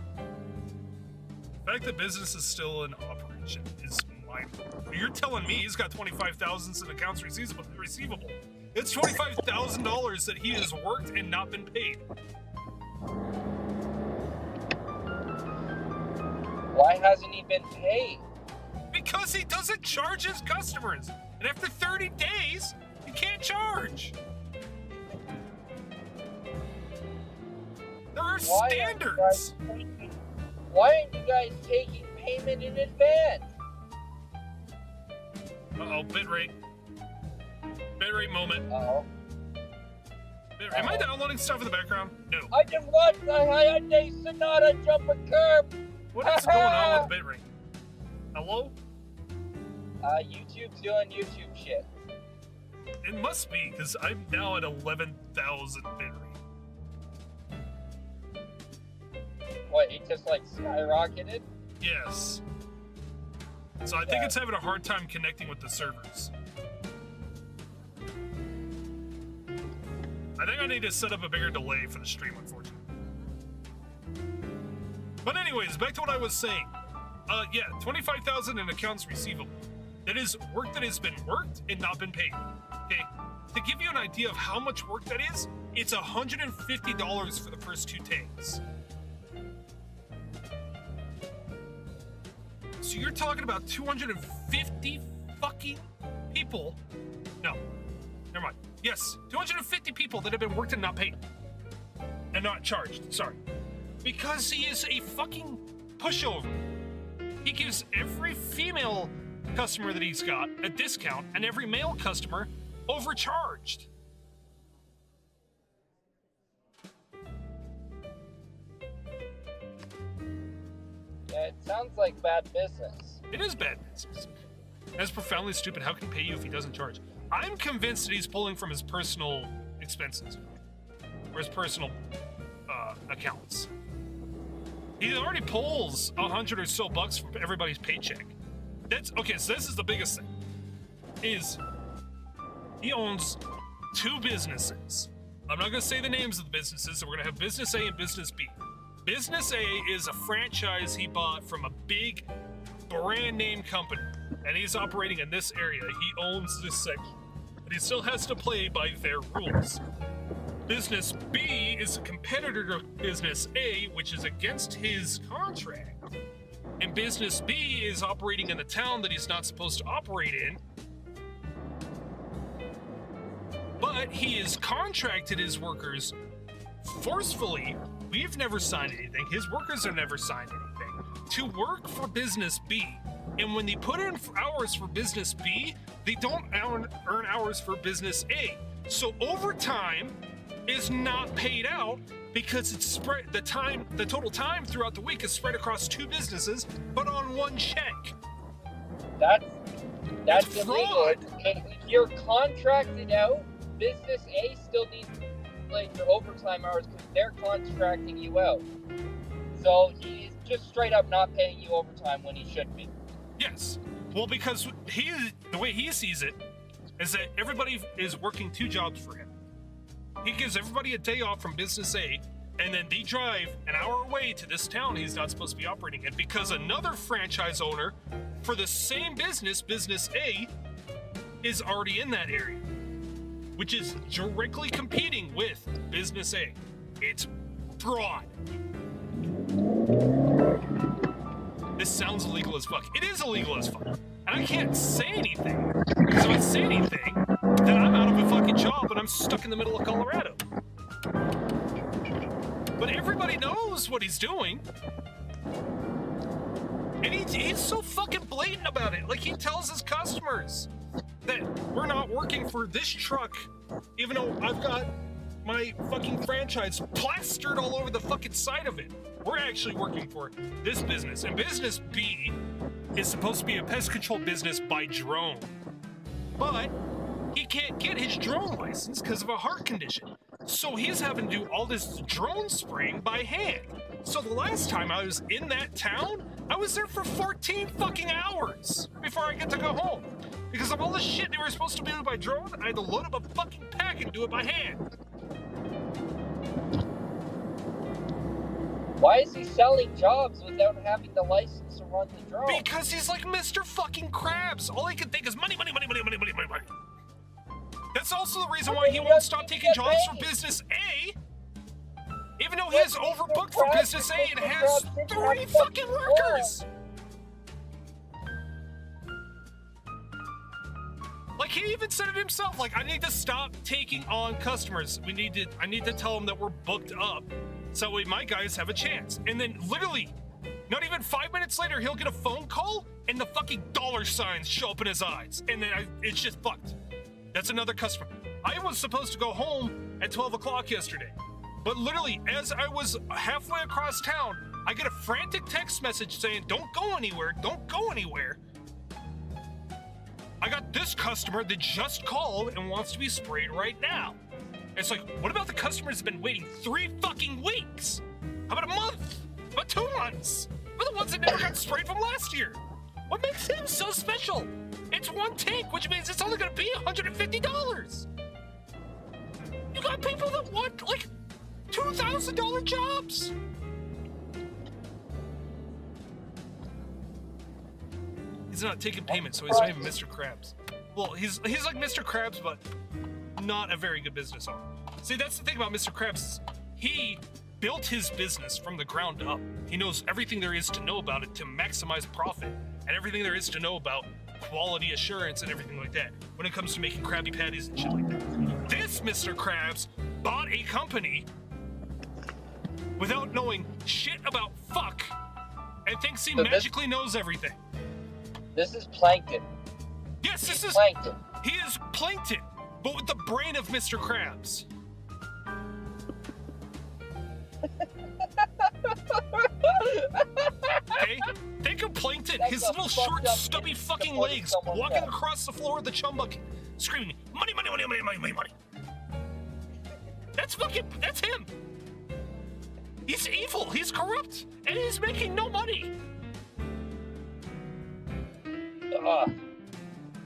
The fact that business is still in operation is mind-blowing. You're telling me he's got $25,000 in accounts receivable. It's $25,000 that he has worked and not been paid. Why hasn't he been paid? Because he doesn't charge his customers. And after 30 days, you can't charge. There are standards. Why aren't you guys taking payment in advance? Uh-oh, bitrate. Bitrate moment. Uh-oh. Am I downloading stuff in the background? No. I just watched the Hyundai Sonata jump a curb! What is going on with bitrate? Hello? YouTube's doing YouTube shit. It must be, because I'm now at 11,000 bitrate. What, it just like skyrocketed? Yes. So I think it's having a hard time connecting with the servers. I think I need to set up a bigger delay for the stream, unfortunately. But anyways, back to what I was saying. Yeah, 25,000 in accounts receivable. That is work that has been worked and not been paid. Okay? To give you an idea of how much work that is, it's $150 for the first 2 tanks. So you're talking about 250 fucking people. No, never mind. Yes, 250 people that have been worked and not paid. And not charged, sorry. Because he is a fucking pushover. He gives every female customer that he's got a discount and every male customer overcharged. Yeah, it sounds like bad business. It is bad business. That's profoundly stupid. How can he pay you if he doesn't charge? I'm convinced that he's pulling from his personal expenses. Or his personal accounts. He already pulls $100 or so bucks from everybody's paycheck. That's okay, so this is the biggest thing. Is he owns 2 businesses. I'm not gonna say the names of the businesses, so we're gonna have Business A and Business B. Business A is a franchise he bought from a big brand name company, and he's operating in this area. He owns this section, but he still has to play by their rules. Business B is a competitor to Business A, which is against his contract. And Business B is operating in the town that he's not supposed to operate in. But he has contracted his workers forcefully. We've never signed anything. His workers have never signed anything to work for Business B. And when they put in hours for Business B, they don't earn hours for Business A. So overtime is not paid out because it's spread. The total time throughout the week is spread across 2 businesses, but on 1 check. That's It's illegal. fraud. If you're contracted out, Business A still needs like your overtime hours because they're contracting you out. So he's just straight up not paying you overtime when he should be. Yes. Well, because the way he sees it is that everybody is working 2 jobs for him. He gives everybody a day off from Business A And then they drive an hour away to this town he's not supposed to be operating in because another franchise owner for the same business, Business A, is already in that area, which is directly competing with Business A. It's fraud. This sounds illegal as fuck. It is illegal as fuck. And I can't say anything. Because if I say anything, then I'm out of a fucking job and I'm stuck in the middle of Colorado. But everybody knows what he's doing. And he's so fucking blatant about it. Like, he tells his customers that we're not working for this truck, even though I've got my fucking franchise plastered all over the fucking side of it. We're actually working for this business. And Business B is supposed to be a pest control business by drone. But he can't get his drone license because of a heart condition. So he's having to do all this drone spraying by hand. So the last time I was in that town, I was there for 14 fucking hours before I get to go home. Because of all the shit they were supposed to do by drone, I had to load up a fucking pack and do it by hand. Why is he selling jobs without having the license to run the drone? Because he's like Mr. fucking Krabs. All he can think is money, money, money, money, money, money, money, money. That's also the reason why he won't stop taking jobs for Business A, even though he is overbooked for Business A and has 30 fucking workers. Like, he even said it himself, like, I need to stop taking on customers. I need to tell them that we're booked up so that way my guys have a chance. And then literally, not even 5 minutes later, he'll get a phone call and the fucking dollar signs show up in his eyes. And then it's just fucked. That's another customer. I was supposed to go home at 12 o'clock yesterday. But literally, as I was halfway across town, I get a frantic text message saying, don't go anywhere, don't go anywhere. I got this customer that just called and wants to be sprayed right now. It's like, what about the customers that have been waiting 3 fucking weeks? How about a month? How about 2 months? How about the ones that never got sprayed from last year? What makes him so special? It's 1 tank, which means it's only gonna be $150. You got people that want, like, $2,000 jobs. He's not taking payment, so he's not even Mr. Krabs. Well, he's like Mr. Krabs, but not a very good business owner. See, that's the thing about Mr. Krabs is he built his business from the ground up. He knows everything there is to know about it to maximize profit, and everything there is to know about quality assurance and everything like that when it comes to making Krabby Patties and shit like that. This Mr. Krabs bought a company without knowing shit about fuck and thinks he magically knows everything. This is Plankton. Yes, this is Plankton. He is Plankton, but with the brain of Mr. Krabs. Okay? Think of Plankton, his little short, stubby fucking legs, walking across the floor of the chum bucket, screaming, money, money, money, money, money, money, money. That's him. He's evil, he's corrupt, and he's making no money.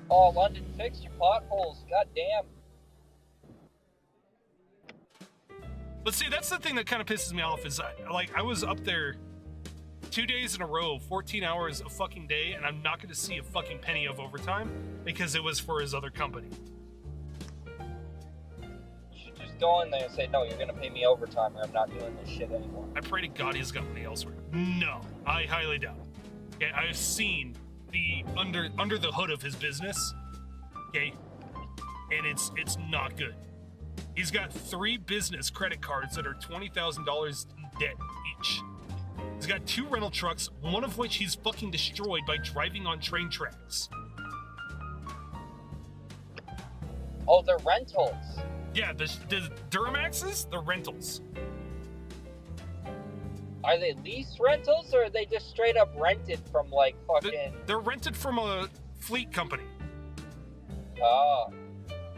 Oh, London, fix your potholes. God damn. But see, that's the thing that kind of pisses me off is I was up there 2 days in a row, 14 hours a fucking day, and I'm not going to see a fucking penny of overtime because it was for his other company. You should just go in there and say, no, you're going to pay me overtime or I'm not doing this shit anymore. I pray to God he's got money elsewhere. No, I highly doubt it. Okay, I've seen the under the hood of his business, okay, and it's not good. He's got 3 business credit cards that are $20,000 in debt each. He's got 2 rental trucks, one of which he's fucking destroyed by driving on train tracks. Oh, they're rentals. Yeah, the Duramaxes, the rentals. Are they lease rentals or are they just straight up rented from like fucking... They're rented from a fleet company. Oh.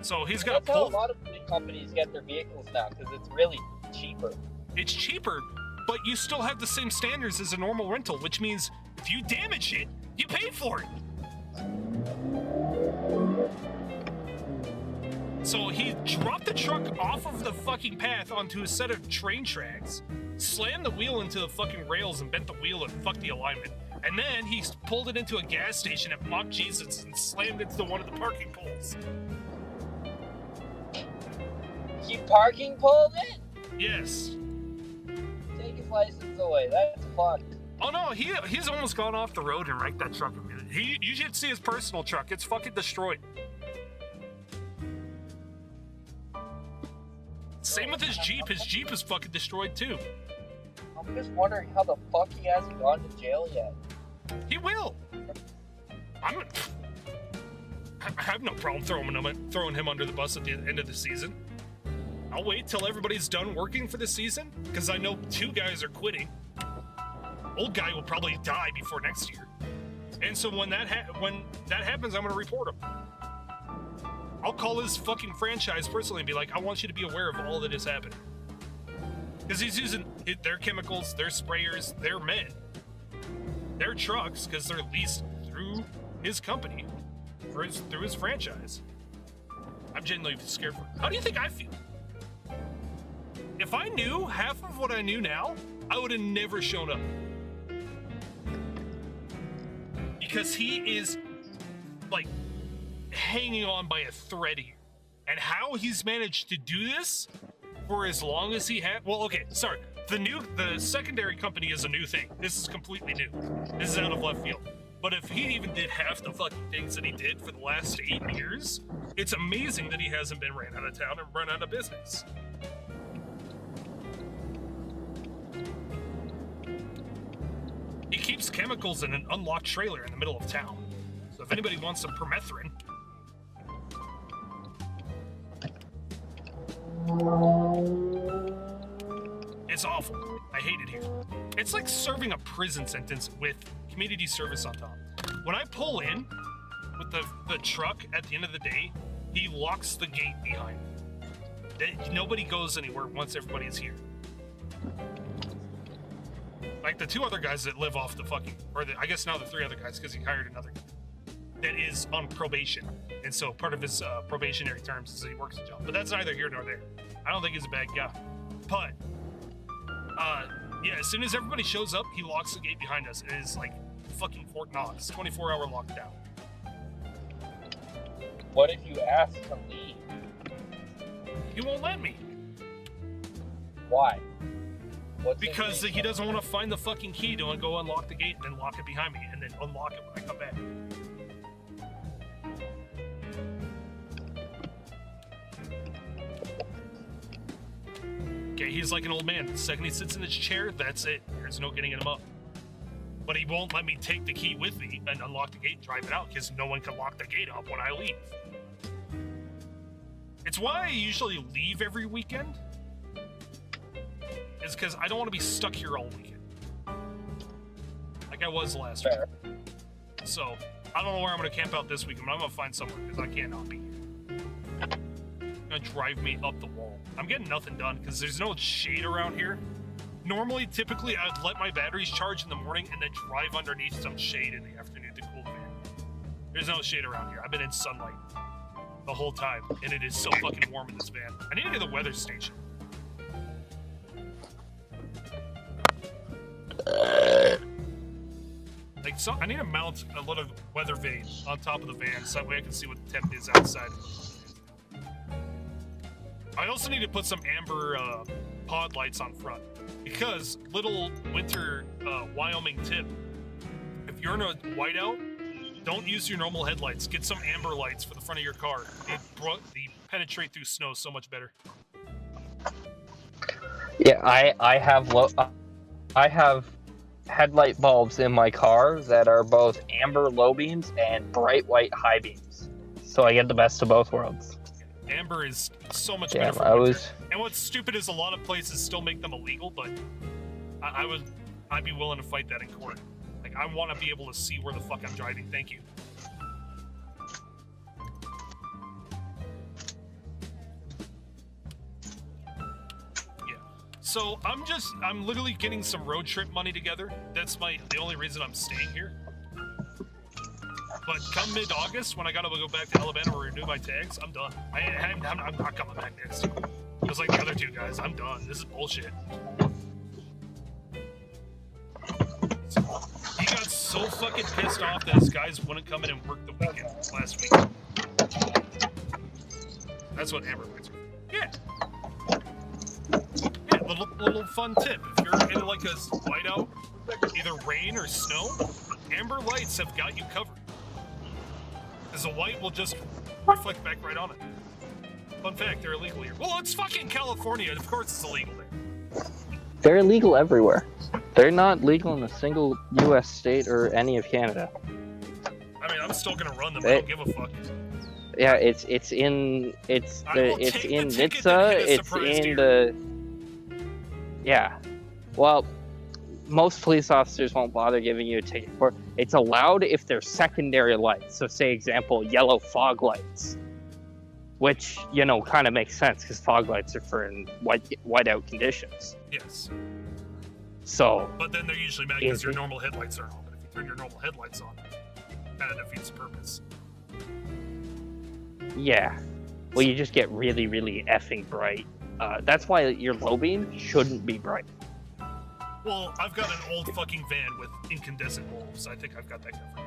So he's got That's how a lot of fleet companies get their vehicles now, because it's really cheaper. It's cheaper, but you still have the same standards as a normal rental, which means if you damage it, you pay for it. So he dropped the truck off of the fucking path onto a set of train tracks, slammed the wheel into the fucking rails and bent the wheel and fucked the alignment. And then he pulled it into a gas station at Mock Jesus and slammed into one of the parking poles. He parking pulled it? Yes. Take his license away. That's fucked. Oh no, he's almost gone off the road and wrecked that truck. You should see his personal truck. It's fucking destroyed. Same with his Jeep. His Jeep is fucking destroyed too. I'm just wondering how the fuck he hasn't gone to jail yet. He will. I have no problem throwing him under the bus at the end of the season. I'll wait till everybody's done working for the season, because I know 2 guys are quitting. Old guy will probably die before next year. And so when that happens, I'm going to report him. I'll call his fucking franchise personally and be like, I want you to be aware of all that is happening. Because he's using their chemicals, their sprayers, their men, their trucks, because they're leased through his company, through his franchise. I'm genuinely scared for him. How do you think I feel? If I knew half of what I knew now, I would have never shown up. Because he is, like, hanging on by a thread here. And how he's managed to do this for as long as he had... Well, okay, sorry. The secondary company is a new thing. this is completely new. This is out of left field. But if he even did half the fucking things that he did for the last 8 years, it's amazing that he hasn't been ran out of town and run out of business. He keeps chemicals in an unlocked trailer in the middle of town. So if anybody wants some permethrin... It's awful. I hate it here. It's like serving a prison sentence with community service on top. When I pull in with the truck at the end of the day, he locks the gate behind me. Nobody goes anywhere once everybody's here. Like the 2 other guys that live off the fucking, I guess now the 3 other guys because he hired another guy that is on probation. And so part of his probationary terms is that he works a job. But that's neither here nor there. I don't think he's a bad guy. But, yeah, as soon as everybody shows up, he locks the gate behind us. It is like fucking Fort Knox, 24-hour lockdown. What if you ask to leave? He won't let me. Why? Because he doesn't want to find the fucking key to go unlock the gate and then lock it behind me and then unlock it when I come back. Okay, he's like an old man. The second he sits in his chair, that's it. There's no getting him up. But he won't let me take the key with me and unlock the gate and drive it out because no one can lock the gate up when I leave. It's why I usually leave every weekend. Is because I don't want to be stuck here all weekend. Like I was last week. So, I don't know where I'm going to camp out this weekend, but I'm going to find somewhere because I cannot be here. Gonna drive me up the wall. I'm getting nothing done because there's no shade around here. Normally, typically, I'd let my batteries charge in the morning and then drive underneath some shade in the afternoon to cool the van. There's no shade around here. I've been in sunlight the whole time, and it is so fucking warm in this van. I need to get the weather station. Like, so I need to mount a little weather vane on top of the van so that way I can see what the temp is outside. I also need to put some amber pod lights on front because little winter Wyoming tip. If you're in a whiteout, don't use your normal headlights. Get some amber lights for the front of your car. They penetrate through snow so much better. Yeah, I have headlight bulbs in my car that are both amber low beams and bright white high beams. So I get the best of both worlds. Amber is so much better for winter. And what's stupid is a lot of places still make them illegal, but I'd be willing to fight that in court. Like, I want to be able to see where the fuck I'm driving. Thank you. Yeah. So I'm literally getting some road trip money together. That's the only reason I'm staying here. But come mid-August, when I gotta go back to Alabama to renew my tags, I'm done. I'm not coming back next year. Just like the other two guys, I'm done. This is bullshit. He got so fucking pissed off that his guys wouldn't come in and work the weekend last week. That's what Amber Lights are. Yeah. Yeah, little fun tip. If you're in like a whiteout, either rain or snow, Amber Lights have got you covered. Because the white will just reflect back right on it. Fun fact, they're illegal here. Well, it's fucking California. Of course it's illegal there. They're illegal everywhere. They're not legal in a single U.S. state or any of Canada. I mean, I'm still gonna run them. I don't give a fuck. Yeah, it's in Nizza. It's in the. Yeah, well, most police officers won't bother giving you a ticket for it. It's allowed if they're secondary lights. So, say example, yellow fog lights, which kind of makes sense because fog lights are for in whiteout conditions. Yes. So. But then they're usually mad because your normal headlights aren't on. But if you turn your normal headlights on, kind of defeats the purpose. Yeah. Well, you just get really, really effing bright. That's why your low beam shouldn't be bright. Well, I've got an old fucking van with incandescent bulbs. I think I've got that covered.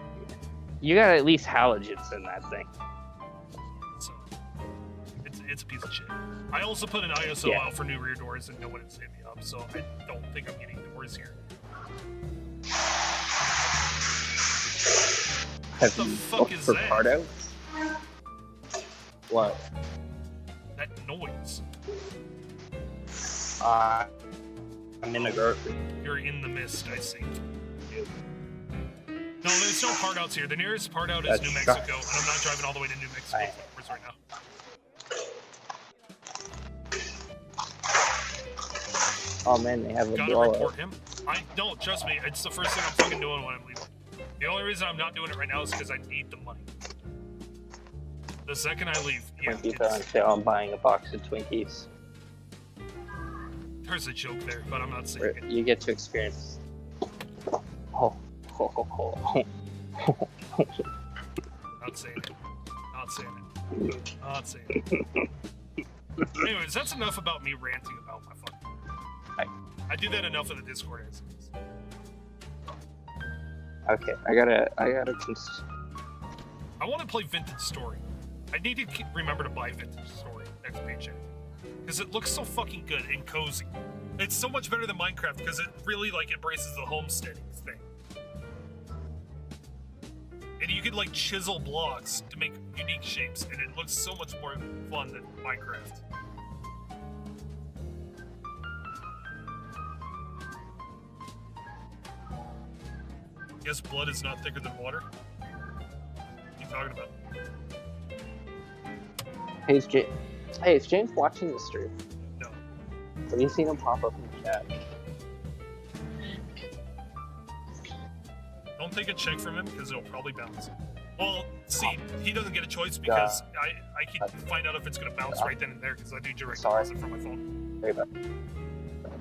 You got at least halogens in that thing. So, it's a piece of shit. I also put an ISO out for new rear doors and no one has hit me up, so I don't think I'm getting doors here. Have What the you fuck looked is for that? part outs? What? That noise. I'm in the grocery. You're in the mist, I see. No, there's no part outs here. The nearest part out is That's New Mexico, and I'm not driving all the way to New Mexico right now. Oh man, they have a Gotta blowout. report him. I don't, trust me, it's the first thing I'm fucking doing when I'm leaving. The only reason I'm not doing it right now is because I need the money. The second I leave, yeah, Twinkies are on sale. I'm buying a box of Twinkies. there's a joke there, but I'm not saying it. You get to experience. Oh. Not saying it. Not saying it. Not saying it. Anyways, that's enough about me ranting about my fucking. I do that enough in the Discord as it is. Okay, I gotta. I want to play Vintage Story. I need to remember to buy Vintage Story next paycheck. Because it looks so fucking good and cozy. It's so much better than Minecraft because it really embraces the homesteading thing. And you can chisel blocks to make unique shapes, and it looks so much more fun than Minecraft. Guess blood is not thicker than water? What are you talking about? Hey, is James watching the stream? No. Have you seen him pop up in the chat? Don't take a check from him because it'll probably bounce. Well, see, he doesn't get a choice because I can find out if it's going to bounce right then and there because I do direct deposit from my phone.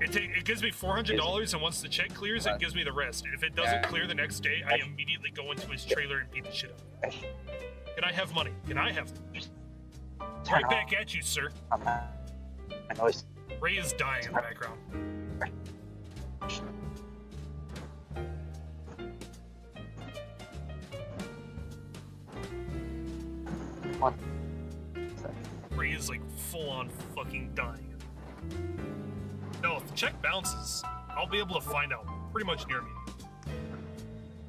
It gives me $400, and once the check clears, it gives me the rest. And if it doesn't clear the next day, I immediately go into his trailer and beat the shit out of him. Can I have money? Can I have money? Right back at you, sir. Ray is dying in the background. Ray is full-on fucking dying. No, if the check bounces, I'll be able to find out pretty much near me.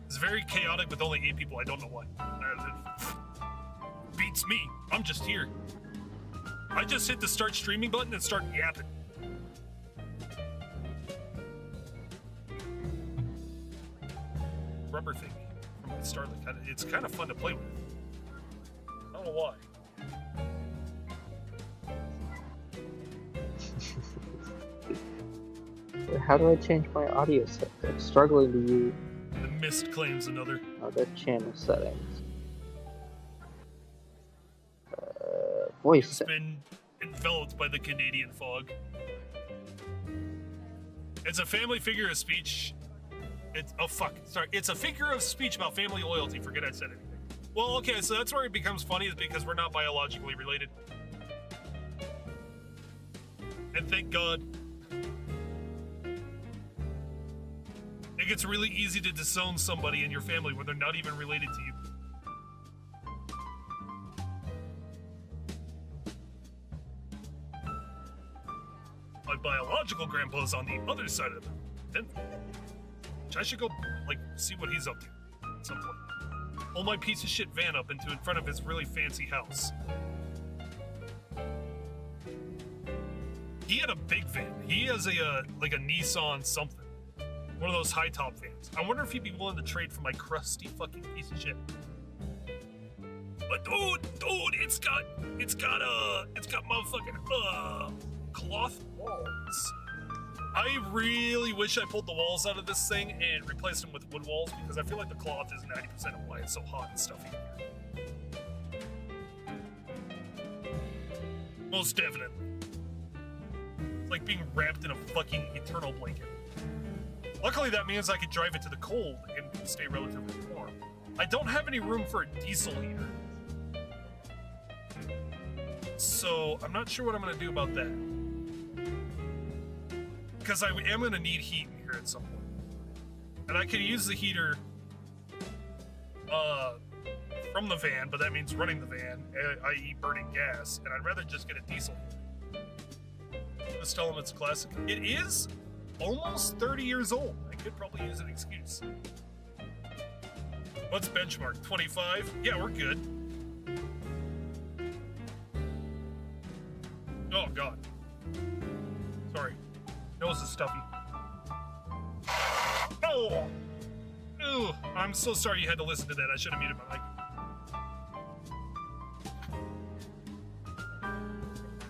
It's very chaotic with only 8 people. I don't know why. Beats me. I'm just here. I just hit the start streaming button and start yapping. Rubber thing from the Starlink. It's kind of fun to play with. I don't know why. How do I change my audio set? I'm struggling to use. The mist claims another. Other channel settings. Voice. It's been enveloped by the Canadian fog. It's a family figure of speech. It's a figure of speech about family loyalty. Forget I said anything. Well, okay, so that's where it becomes funny, is because we're not biologically related. And thank God. It gets really easy to disown somebody in your family when they're not even related to you. My biological grandpa's on the other side of the mountain. Which I should go, like, see what he's up to at some point. Pull my piece of shit van up in front of his really fancy house. He had a big van. He has like a Nissan something. One of those high top vans. I wonder if he'd be willing to trade for my crusty fucking piece of shit. But dude, it's got motherfucking cloth walls. I really wish I pulled the walls out of this thing and replaced them with wood walls, because I feel like the cloth is 90% of why it's so hot and stuffy in here. Most definitely. It's like being wrapped in a fucking eternal blanket. Luckily, that means I can drive it to the cold and stay relatively warm. I don't have any room for a diesel heater. So, I'm not sure what I'm going to do about that. Because I am going to need heat in here at some point. And I can use the heater from the van, but that means running the van, i.e. burning gas, and I'd rather just get a diesel heater. Just tell them it's a classic. It is almost 30 years old. I could probably use an excuse. What's benchmark? 25? Yeah, we're good. Oh, God. Sorry. Nose is stuffy. Oh! Ew. I'm so sorry you had to listen to that. I should have muted my mic.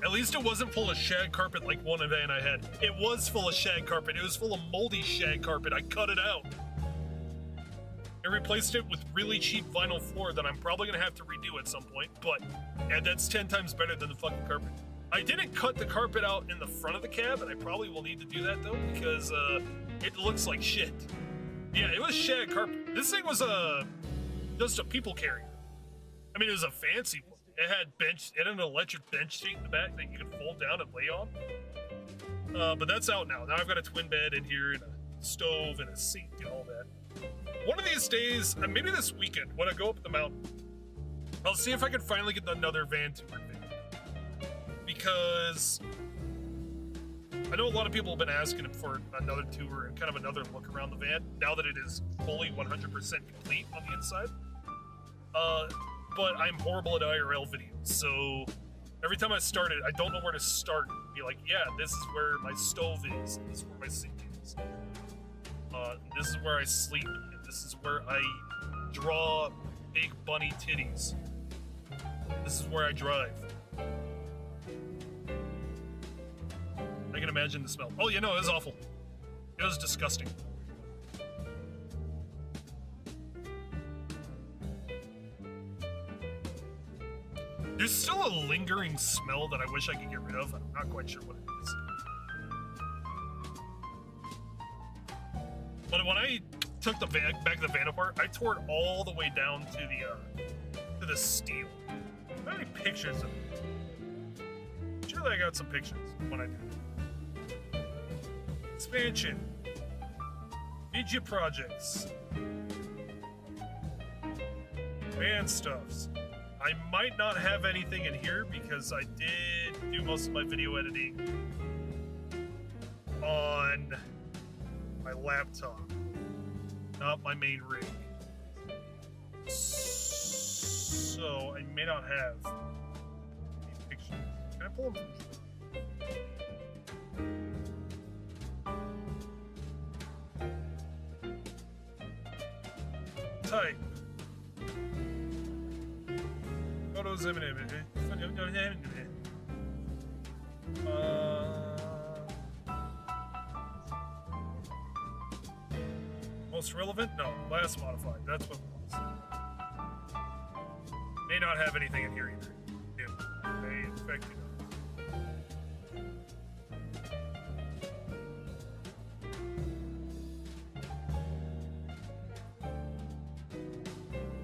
At least it wasn't full of shag carpet like one van I had. It was full of shag carpet. It was full of moldy shag carpet. I cut it out. I replaced it with really cheap vinyl floor that I'm probably going to have to redo at some point, but yeah, that's 10 times better than the fucking carpet. I didn't cut the carpet out in the front of the cab, and I probably will need to do that, though, because it looks like shit. Yeah, it was shag carpet. This thing was just a people carrier. I mean, it was a fancy one. It had an electric bench seat in the back that you could fold down and lay on. But that's out now. Now I've got a twin bed in here and a stove and a sink and all that. One of these days, maybe this weekend, when I go up the mountain, I'll see if I can finally get another van tour thing. Because I know a lot of people have been asking for another tour and kind of another look around the van, now that it is fully 100% complete on the inside. But I'm horrible at IRL videos, so every time I start it, I don't know where to start. Be like, yeah, this is where my stove is, and this is where my sink is. This is where I sleep, and this is where I draw big bunny titties. This is where I drive. I can imagine the smell. Oh, yeah, no, it was awful. It was disgusting. There's still a lingering smell that I wish I could get rid of. I'm not quite sure what it is. But when I took the back of the van apart, I tore it all the way down to the steel. I don't have any pictures of it. Surely I got some pictures when I did it. Expansion. Media projects. Van stuffs. I might not have anything in here because I did do most of my video editing on my laptop, not my main rig. So I may not have any pictures. Can I pull them from type? Most relevant? No, last modified. That's what it was. May not have anything in here either. Yeah, may infect you.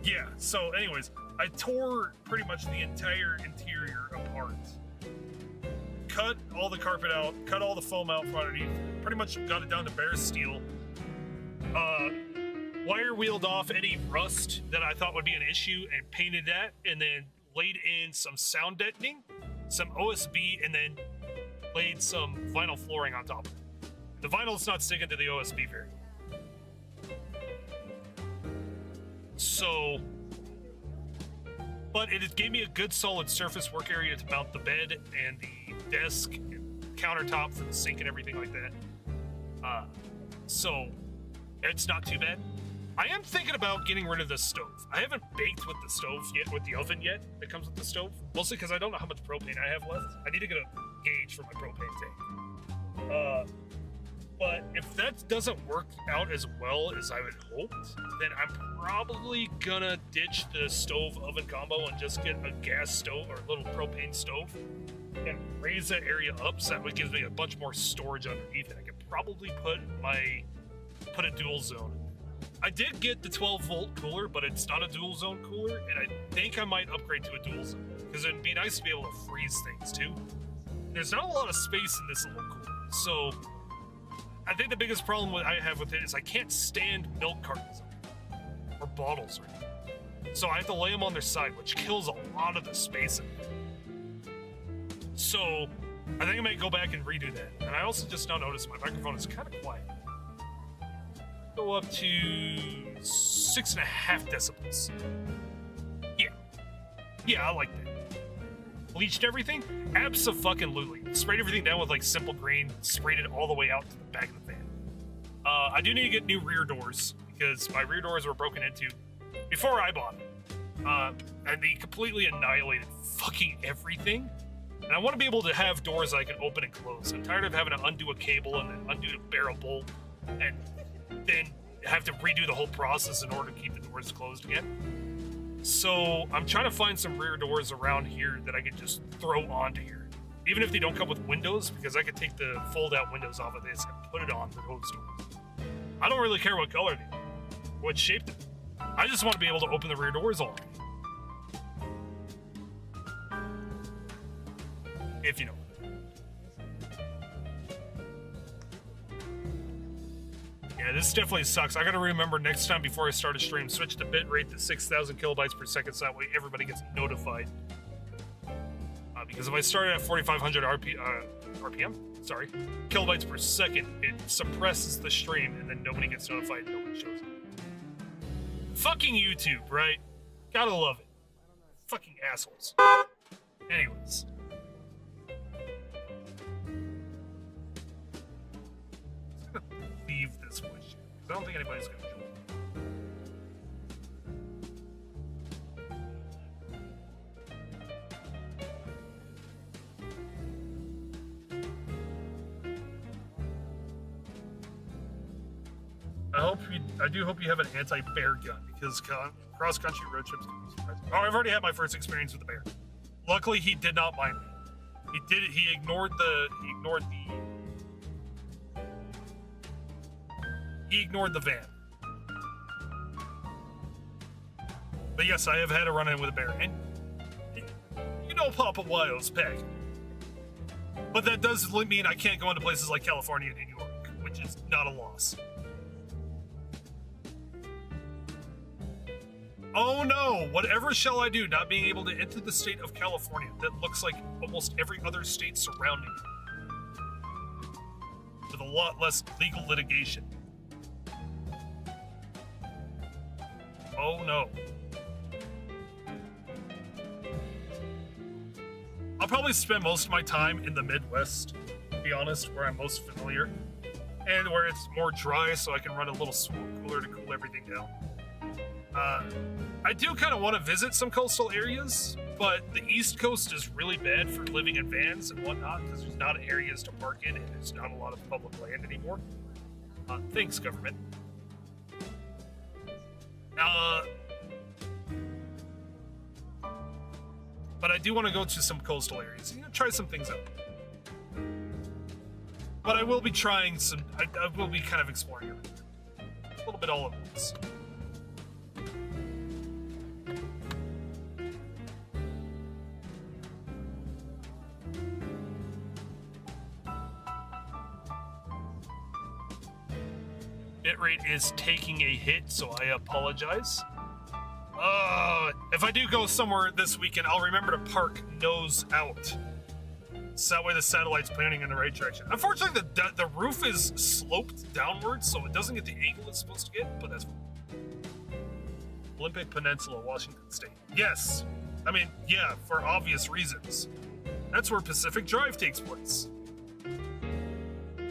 Yeah, so anyways, I tore pretty much the entire interior apart. Cut all the carpet out, cut all the foam out from underneath, pretty much got it down to bare steel. Wire wheeled off any rust that I thought would be an issue and painted that, and then laid in some sound deadening, some OSB, and then laid some vinyl flooring on top of it. The vinyl's not sticking to the OSB very well. So, but it gave me a good solid surface work area to mount the bed and the desk and countertop for the sink and everything like that. So it's not too bad. I am thinking about getting rid of the stove. I haven't baked with the stove yet, with the oven yet that comes with the stove. Mostly because I don't know how much propane I have left. I need to get a gauge for my propane tank. But if that doesn't work out as well as I would hoped, then I'm probably gonna ditch the stove oven combo and just get a gas stove or a little propane stove and raise that area up so that would give me a bunch more storage underneath it. I could probably put a dual zone. I did get the 12-volt cooler, but it's not a dual zone cooler, and I think I might upgrade to a dual zone because it'd be nice to be able to freeze things too. There's not a lot of space in this little cooler, so I think the biggest problem I have with it is I can't stand milk cartons or bottles right now. So I have to lay them on their side, which kills a lot of the space in it. So I think I might go back and redo that. And I also just now noticed my microphone is kind of quiet. Go up to 6.5 decibels. Yeah, I like that. Bleached everything? Abso-fucking-lutely. Sprayed everything down with like simple green, sprayed it all the way out to the back of the van. I do need to get new rear doors because my rear doors were broken into before I bought them. And they completely annihilated fucking everything. And I want to be able to have doors I can open and close. I'm tired of having to undo a cable and then undo a barrel bolt and then have to redo the whole process in order to keep the doors closed again. So I'm trying to find some rear doors around here that I could just throw onto here. Even if they don't come with windows, because I could take the fold-out windows off of this and put it on the those doors. I don't really care what color they are, what shape they are. I just want to be able to open the rear doors already. If you know. Yeah, this definitely sucks. I gotta remember next time before I start a stream, switch the bitrate to 6,000 kilobytes per second so that way everybody gets notified. Because if I started at 4,500 RPM, kilobytes per second, it suppresses the stream and then nobody gets notified and nobody shows up. Fucking YouTube, right? Gotta love it. Fucking assholes. Anyways. Leave this voice because I don't think anybody's gonna join. I do hope you have an anti-bear gun because cross-country road trips can be surprising. Oh, I've already had my first experience with the bear. Luckily, he did not mind me. He ignored the van. But yes, I have had a run-in with a bear, and you know Papa Wyo's peg. But that does mean I can't go into places like California and New York, which is not a loss. Oh no! Whatever shall I do not being able to enter the state of California that looks like almost every other state surrounding it, with a lot less legal litigation. Oh no. I'll probably spend most of my time in the Midwest, to be honest, where I'm most familiar, and where it's more dry so I can run a little smoke cooler to cool everything down. I do kind of want to visit some coastal areas, but the East Coast is really bad for living in vans and whatnot because there's not areas to park in and there's not a lot of public land anymore. Thanks, government. But I do want to go to some coastal areas and try some things out. But I will be trying some. I will be kind of exploring everything. A little bit all at once. bitrate is taking a hit, so I apologize. If I do go somewhere this weekend, I'll remember to park nose out. So that way the satellite's pointing in the right direction. Unfortunately, the roof is sloped downwards, so it doesn't get the angle it's supposed to get, but that's fine. Olympic Peninsula, Washington State. Yes. I mean, yeah, for obvious reasons. That's where Pacific Drive takes place.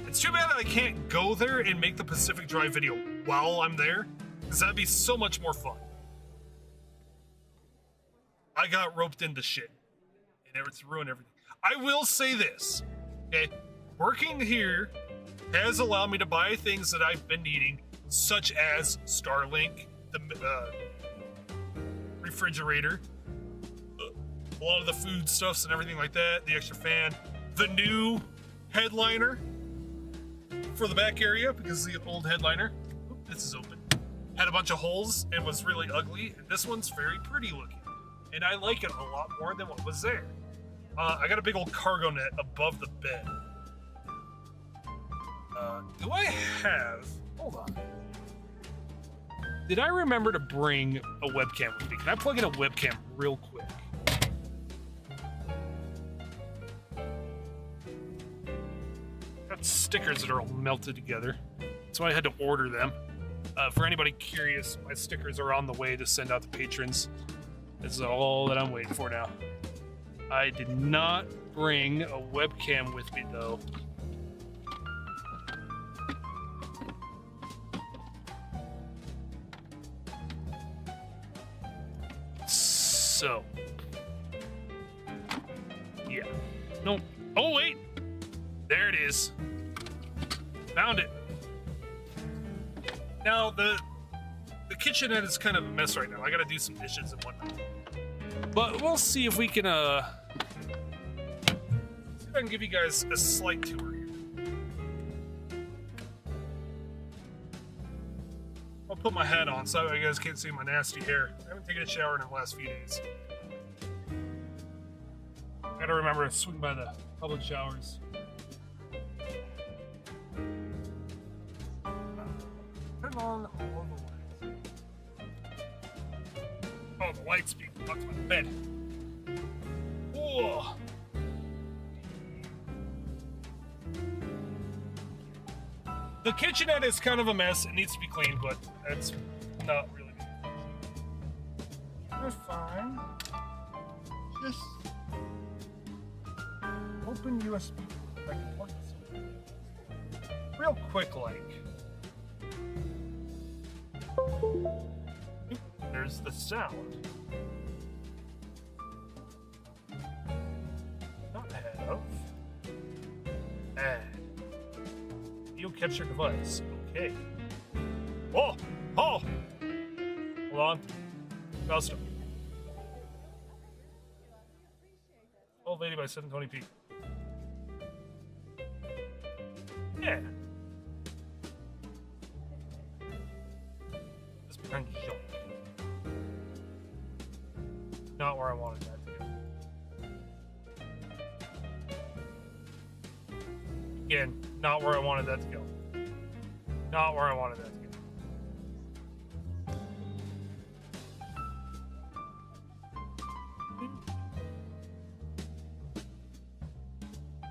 It's too bad that I can't go there and make the Pacific Drive video while I'm there, because that'd be so much more fun. I got roped into shit, and it's ruined everything. I will say this, okay? Working here has allowed me to buy things that I've been needing, such as Starlink, the refrigerator, a lot of the foodstuffs and everything like that, the extra fan, the new headliner for the back area, because the old headliner, this is open, had a bunch of holes and was really ugly, and this one's very pretty looking, and I like it a lot more than what was there. I got a big old cargo net above the bed. Do I have... Hold on. Did I remember to bring a webcam with me? Can I plug in a webcam real quick? Got stickers that are all melted together, so I had to order them. For anybody curious, my stickers are on the way to send out to patrons. This is all that I'm waiting for now. I did not bring a webcam with me, though. So. Yeah. No. Oh, wait! There it is. Found it. Now, the kitchenette is kind of a mess right now. I gotta do some dishes and whatnot. But we'll see if we can, see if I can give you guys a slight tour here. I'll put my hat on so you guys can't see my nasty hair. I haven't taken a shower in the last few days. Gotta remember to swing by the public showers. Turn on all the lights. Oh, the lights being blocked by the bed. Whoa. The kitchenette is kind of a mess. It needs to be cleaned, but that's not really good. That's fine. Just open USB. I can plug this in. Real quick, like. There's the sound. Not have. Add. You capture device. Okay. Oh! Oh! Hold on. Mouse up. 1280 by 720p. Yeah. This becomes junk. Not where I wanted that to go. Again, not where I wanted that to go. Not where I wanted that to go.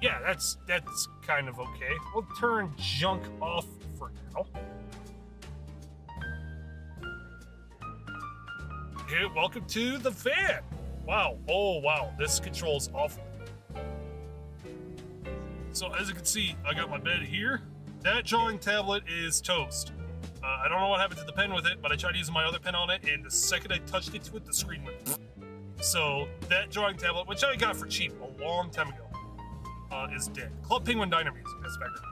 Yeah, that's kind of okay. We'll turn junk off for now. Hey, welcome to the van. Wow. Oh, wow. This controls awful. So as you can see, I got my bed here. That drawing tablet is toast. I don't know what happened to the pen with it, but I tried using my other pen on it, and the second I touched it to it, the screen went. So that drawing tablet, which I got for cheap a long time ago, is dead. Club Penguin Diner music, that's background.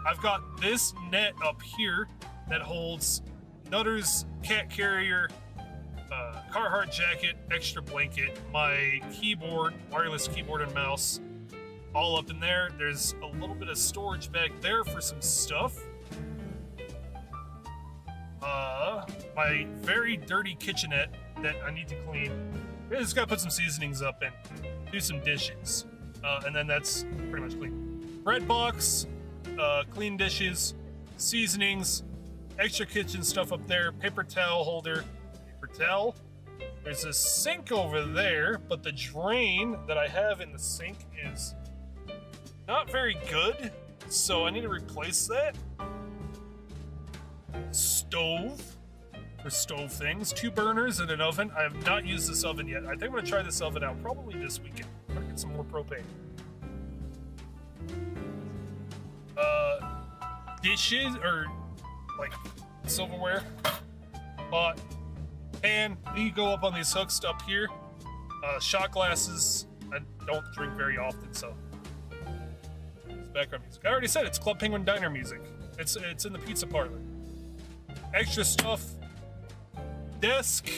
I've got this net up here that holds Nutter's cat carrier, Carhartt jacket, extra blanket, my keyboard, wireless keyboard and mouse, all up in there. There's a little bit of storage back there for some stuff. My very dirty kitchenette that I need to clean. I just gotta put some seasonings up and do some dishes. And then that's pretty much clean. Bread box, clean dishes, seasonings, extra kitchen stuff up there. Paper towel holder. Paper towel. There's a sink over there, but the drain that I have in the sink is not very good, so I need to replace that. Stove for stove things. 2 burners and an oven. I have not used this oven yet. I think I'm going to try this oven out probably this weekend. I'm going to get some more propane. Dishes, or like silverware. But and you go up on these hooks up here. Shot glasses. I don't drink very often, so it's background music. I already said it's Club Penguin Diner music. It's in the pizza parlor. Extra stuff. Desk.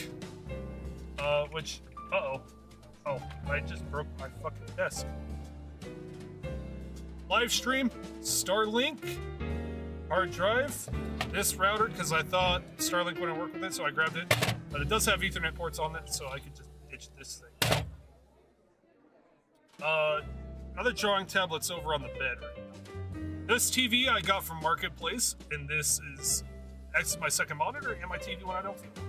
Which oh, I just broke my fucking desk. Live stream. Starlink. Hard drive. This router, because I thought Starlink wouldn't work with it, so I grabbed it. But it does have Ethernet ports on it, so I could just ditch this thing. Other drawing tablets over on the bed right now. This TV I got from Marketplace, and this is my second monitor and my TV when I don't feel it.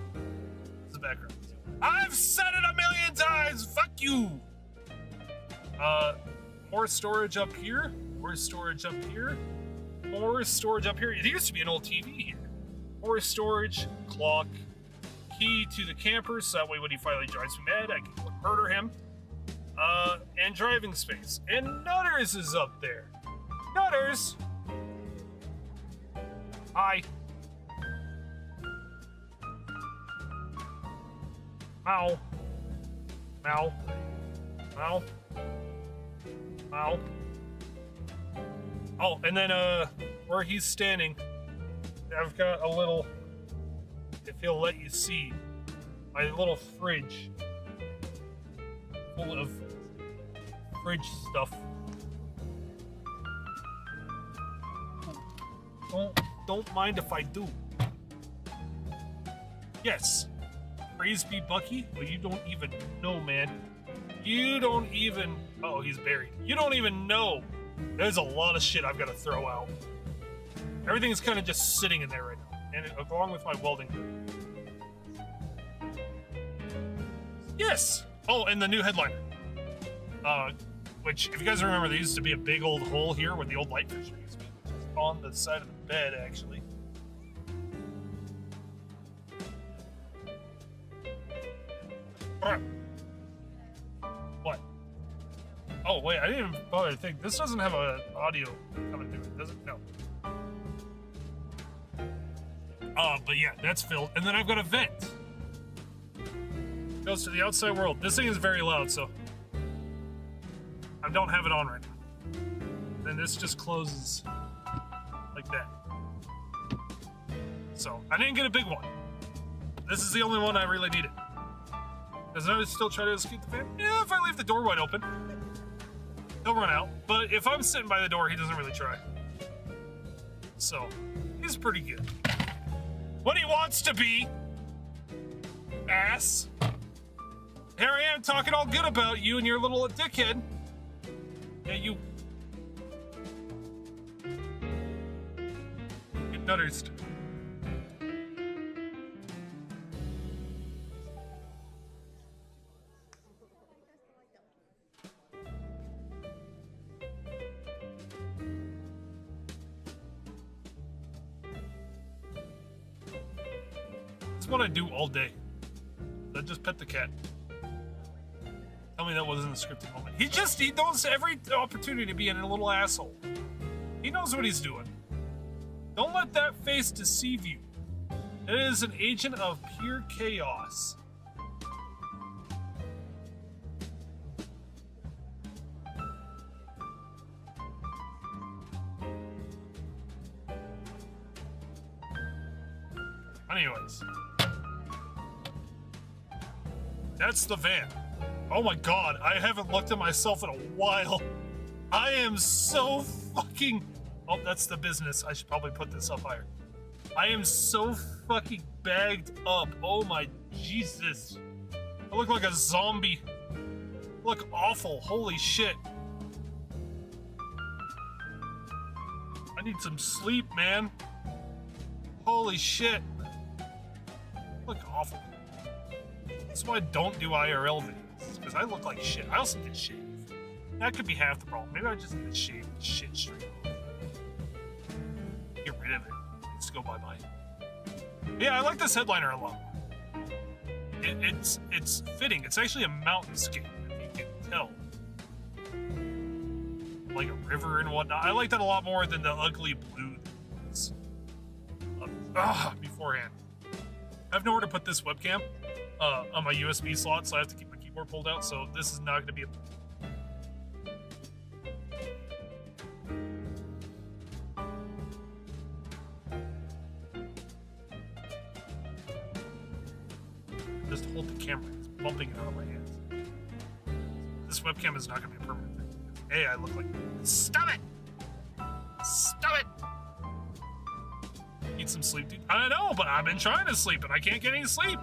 This is the background. I've said it a million times! Fuck you! More storage up here. More storage up here. More storage up here. It used to be an old TV here. More storage, clock, key to the camper, so that way when he finally drives me mad, I can murder him. And driving space. And Nutters is up there. Nutters! Hi. Ow. Ow. Ow. Ow. Oh, and then, where he's standing, I've got a little, if he'll let you see, my little fridge full of fridge stuff. Don't mind if I do. Yes. Praise be Bucky? Well, you don't even know, man. You don't even... Oh, he's buried. You don't even know. There's a lot of shit I've got to throw out. Everything's kind of just sitting in there right now. And along with my welding. Yes! Oh, and the new headliner. Which, if you guys remember, there used to be a big old hole here where the old light fixture used to be. Which is on the side of the bed, actually. Alright. What? Oh, wait, I didn't even bother to think. This doesn't have an audio coming through it, does it? No. But yeah, that's filled. And then I've got a vent. Goes to the outside world. This thing is very loud, so I don't have it on right now. Then this just closes like that. So I didn't get a big one. This is the only one I really needed. Does I still try to escape the fan? Yeah, if I leave the door wide open, he'll run out. But if I'm sitting by the door, he doesn't really try. So he's pretty good. What he wants to be, ass. Here I am talking all good about you and your little dickhead. Yeah, you. Get nutters. That's what I do all day. I just pet the cat. Tell me that wasn't a scripted moment. He knows every opportunity to be in a little asshole. He knows what he's doing. Don't let that face deceive you. It is an agent of pure chaos. Anyways. That's the van. Oh my god, I haven't looked at myself in a while. I am so fucking... Oh, that's the business. I should probably put this up higher. I am so fucking bagged up. Oh my Jesus. I look like a zombie. I look awful. Holy shit. I need some sleep, man. Holy shit. Look awful. That's why I don't do IRL videos, because I look like shit. I also get shaved. That could be half the problem. Maybe I just need to shave the shit straight off. Get rid of it. Just go bye-bye. Yeah, I like this headliner a lot. It's fitting. It's actually a mountainscape, if you can tell. Like a river and whatnot. I like that a lot more than the ugly blue things. Beforehand. I have nowhere to put this webcam on my USB slot, so I have to keep my keyboard pulled out, so this is not going to be a... Just hold the camera. It's bumping it out of my hands. This webcam is not going to be a permanent thing. Hey, I look like... Stop it! Stop it! Need some sleep, dude? I know, but I've been trying to sleep, and I can't get any sleep.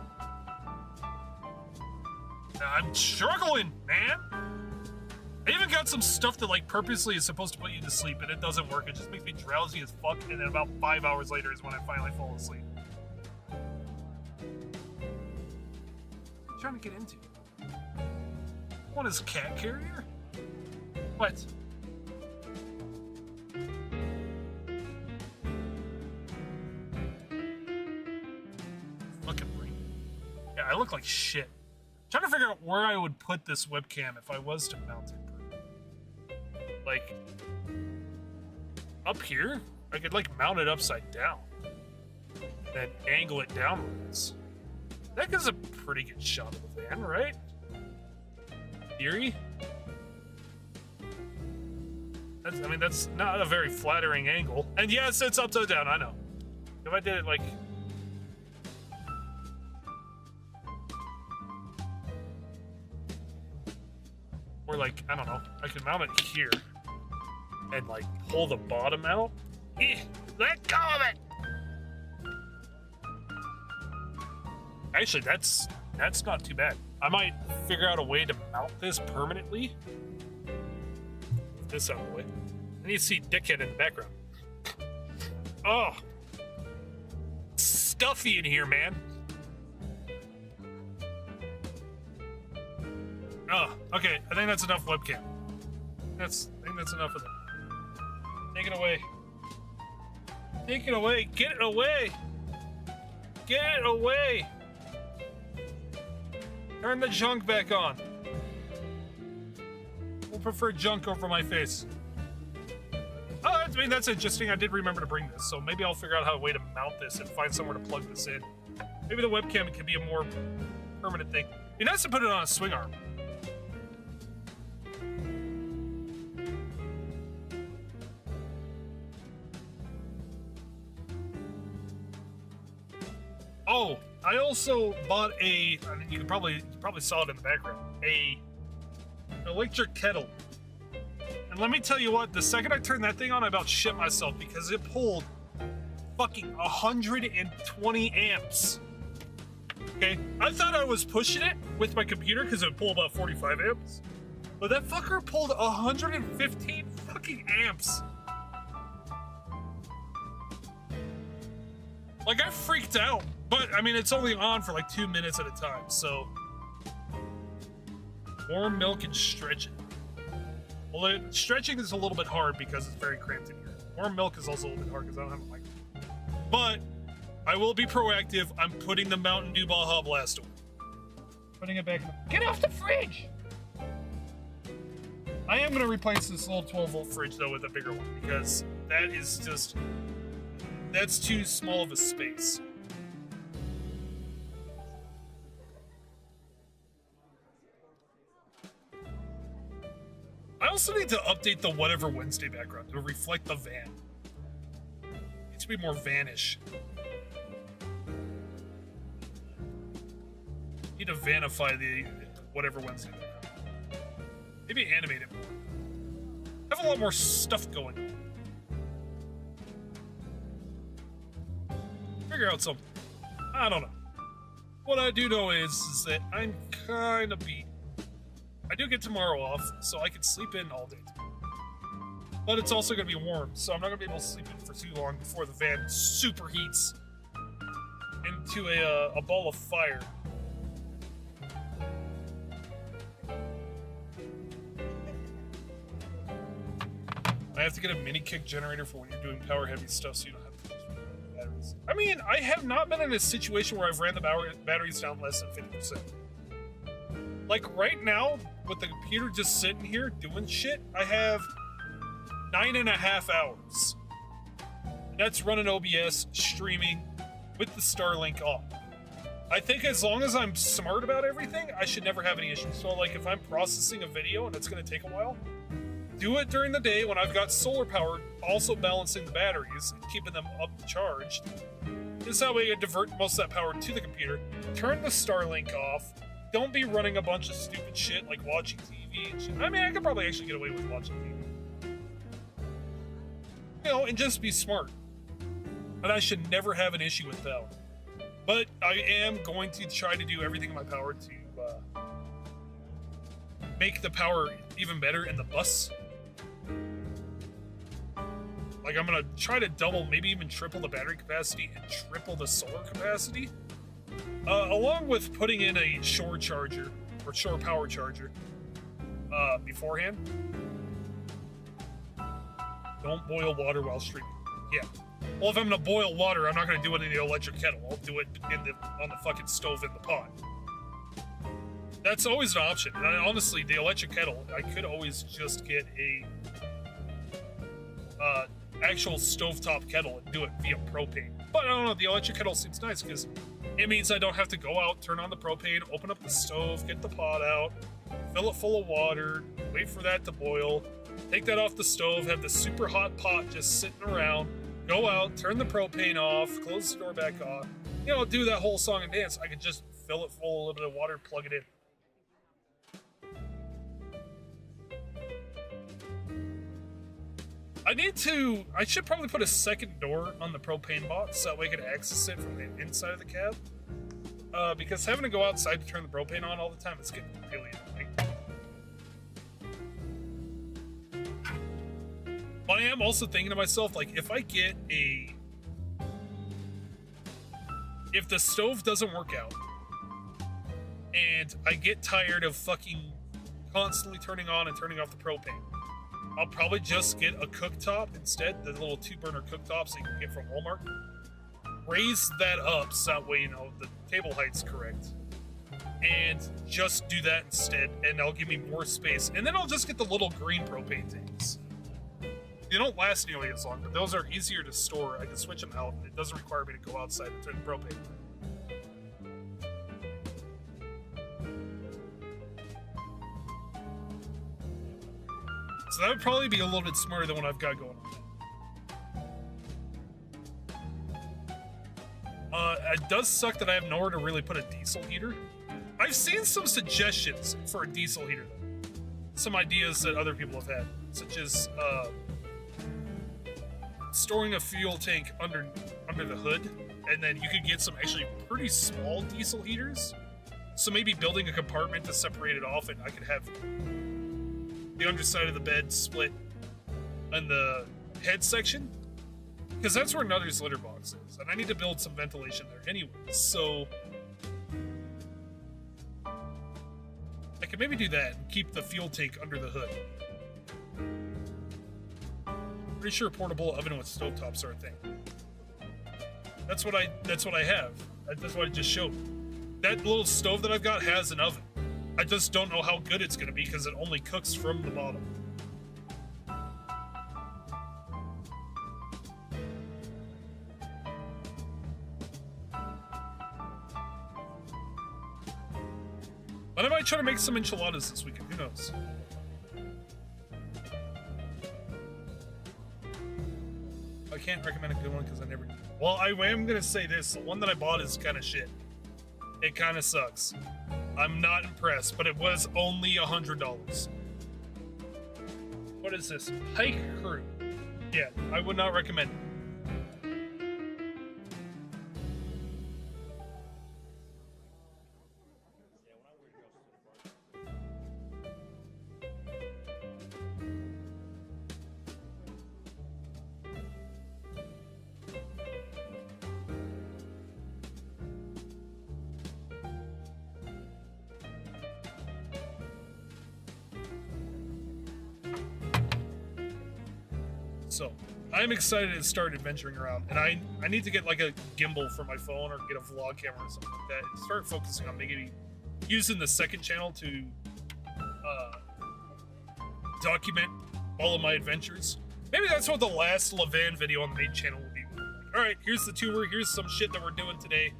I'm struggling, man. I even got some stuff that, like, purposely is supposed to put you to sleep, and it doesn't work. It just makes me drowsy as fuck, and then about 5 hours later is when I finally fall asleep. Trying to get into. What is cat carrier? What? Fucking brain. Yeah, I look like shit. I'm trying to figure out where I would put this webcam if I was to mount it. Like, up here? I could, like, mount it upside down. Then angle it downwards. That gives a pretty good shot of the van, right? Theory? That's not a very flattering angle. And yes, it's upside down, I know. If I did it like... Or like, I don't know, I can mount it here. And like, pull the bottom out. Let go of it! Actually, that's not too bad. I might figure out a way to mount this permanently. Get this out of the way. I need to see Dickhead in the background. Oh. Stuffy in here, man. Oh, okay. I think that's enough webcam. I think that's enough of that. Take it away. Take it away. Get it away. Get it away. Turn the junk back on. We'll prefer junk over my face. Oh, I mean, that's interesting. I did remember to bring this, so maybe I'll figure out how a way to mount this and find somewhere to plug this in. Maybe the webcam can be a more permanent thing. It'd be nice to put it on a swing arm. Oh, I also bought a, I mean, you probably saw it in the background, an electric kettle. And let me tell you what, the second I turned that thing on, I about shit myself because it pulled fucking 120 amps. Okay, I thought I was pushing it with my computer because it would pull about 45 amps. But that fucker pulled 115 fucking amps. Like, I freaked out. But, I mean, it's only on for like 2 minutes at a time, so... Warm milk and stretching. Well, stretching is a little bit hard because it's very cramped in here. Warm milk is also a little bit hard because I don't have a microphone. But, I will be proactive. I'm putting the Mountain Dew Baja Blast away. Putting it back in the... Get off the fridge! I am going to replace this little 12-volt fridge, though, with a bigger one, because that is just... That's too small of a space. I also need to update the Whatever Wednesday background to reflect the van. It needs to be more vanish. Need to vanify the Whatever Wednesday background. Maybe animate it more. Have a lot more stuff going on. Figure out something. I don't know. What I do know is that I'm kind of beat. I do get tomorrow off, so I can sleep in all day tomorrow. But it's also going to be warm, so I'm not going to be able to sleep in for too long before the van superheats into a ball of fire. I have to get a mini kick generator for when you're doing power heavy stuff so you don't have to use batteries. I mean, I have not been in a situation where I've ran the batteries down less than 50%. Like right now, with the computer just sitting here doing shit, I have 9.5 hours. That's running OBS, streaming, with the Starlink on. I think as long as I'm smart about everything, I should never have any issues. So like if I'm processing a video and it's gonna take a while, do it during the day when I've got solar power, also balancing the batteries and keeping them up charged. This that way I divert most of that power to the computer. Turn the Starlink off. Don't be running a bunch of stupid shit like watching TV and shit. I mean, I could probably actually get away with watching TV. You know, and just be smart. And I should never have an issue with power. But I am going to try to do everything in my power to make the power even better in the bus. Like, I'm gonna try to double, maybe even triple the battery capacity and triple the solar capacity. Along with putting in a shore charger, or shore power charger, beforehand. Don't boil water while streaming. Yeah. Well, if I'm gonna boil water, I'm not gonna do it in the electric kettle. I'll do it on the fucking stove in the pot. That's always an option. And honestly, the electric kettle, I could always just get a actual stovetop kettle and do it via propane. But I don't know, the electric kettle seems nice because it means I don't have to go out, turn on the propane, open up the stove, get the pot out, fill it full of water, wait for that to boil, take that off the stove, have the super hot pot just sitting around, go out, turn the propane off, close the door back on, you know, do that whole song and dance. I could just fill it full of a little bit of water, plug it in. I should probably put a second door on the propane box so that way I can access it from the inside of the cab. Because having to go outside to turn the propane on all the time, it's getting really annoying. But I am also thinking to myself, like, if the stove doesn't work out, and I get tired of fucking constantly turning on and turning off the propane, I'll probably just get a cooktop instead, the little 2-burner cooktop that you can get from Walmart. Raise that up so that way, you know, the table height's correct. And just do that instead, and that'll give me more space. And then I'll just get the little green propane tanks. They don't last nearly as long, but those are easier to store. I can switch them out, and it doesn't require me to go outside and turn the propane. So that would probably be a little bit smarter than what I've got going on. It does suck that I have nowhere to really put a diesel heater. I've seen some suggestions for a diesel heater, though. Some ideas that other people have had, such as storing a fuel tank under the hood, and then you could get some actually pretty small diesel heaters. So maybe building a compartment to separate it off, and I could have the underside of the bed split in the head section, because that's where Nutter's litter box is, and I need to build some ventilation there anyway, so I could maybe do that and keep the fuel tank under the hood. Pretty sure portable oven with stovetops are a thing. That's what I have. That's what I just showed. That little stove that I've got has an oven. I just don't know how good it's going to be because it only cooks from the bottom. But I might try to make some enchiladas this weekend. Who knows? I can't recommend a good one because I never do. Well, I am going to say this. The one that I bought is kind of shit. It kind of sucks. I'm not impressed, but it was only $100. What is this? Hike Crew. Yeah, I would not recommend it. So I'm excited to start adventuring around, and I need to get like a gimbal for my phone or get a vlog camera or something like that, and start focusing on maybe using the second channel to document all of my adventures. Maybe that's what the last Levan video on the main channel will be. Like, all right, here's the tour. Here's some shit that we're doing today.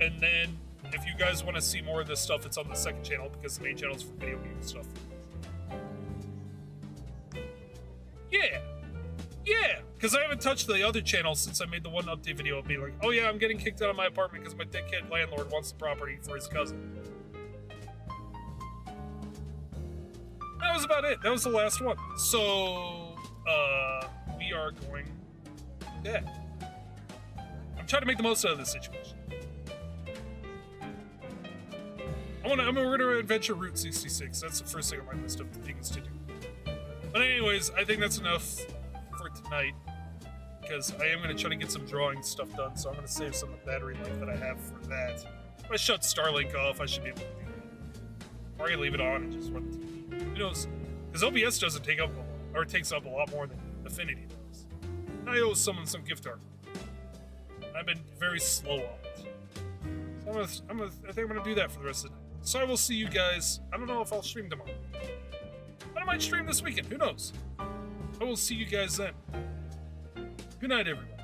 And then if you guys want to see more of this stuff, it's on the second channel because the main channel is for video game stuff. Yeah, because I haven't touched the other channel since I made the one update video of being like, oh yeah, I'm getting kicked out of my apartment because my dickhead landlord wants the property for his cousin. That was about it. That was the last one. So, we are going... Yeah. I'm trying to make the most out of this situation. We're gonna adventure Route 66. That's the first thing on my list of things to do. But anyways, I think that's enough for tonight, because I am going to try to get some drawing stuff done, so I'm going to save some of the battery life that I have for that. If I shut Starlink off, I should be able to do that. Or I can leave it on and just run the TV. Who knows? Because OBS doesn't take up or takes up a lot more than Affinity does. I owe someone some gift art. I've been very slow on it. So I think I'm going to do that for the rest of the night. So I will see you guys. I don't know if I'll stream tomorrow. But I might stream this weekend. Who knows? I will see you guys then. Good night, everyone.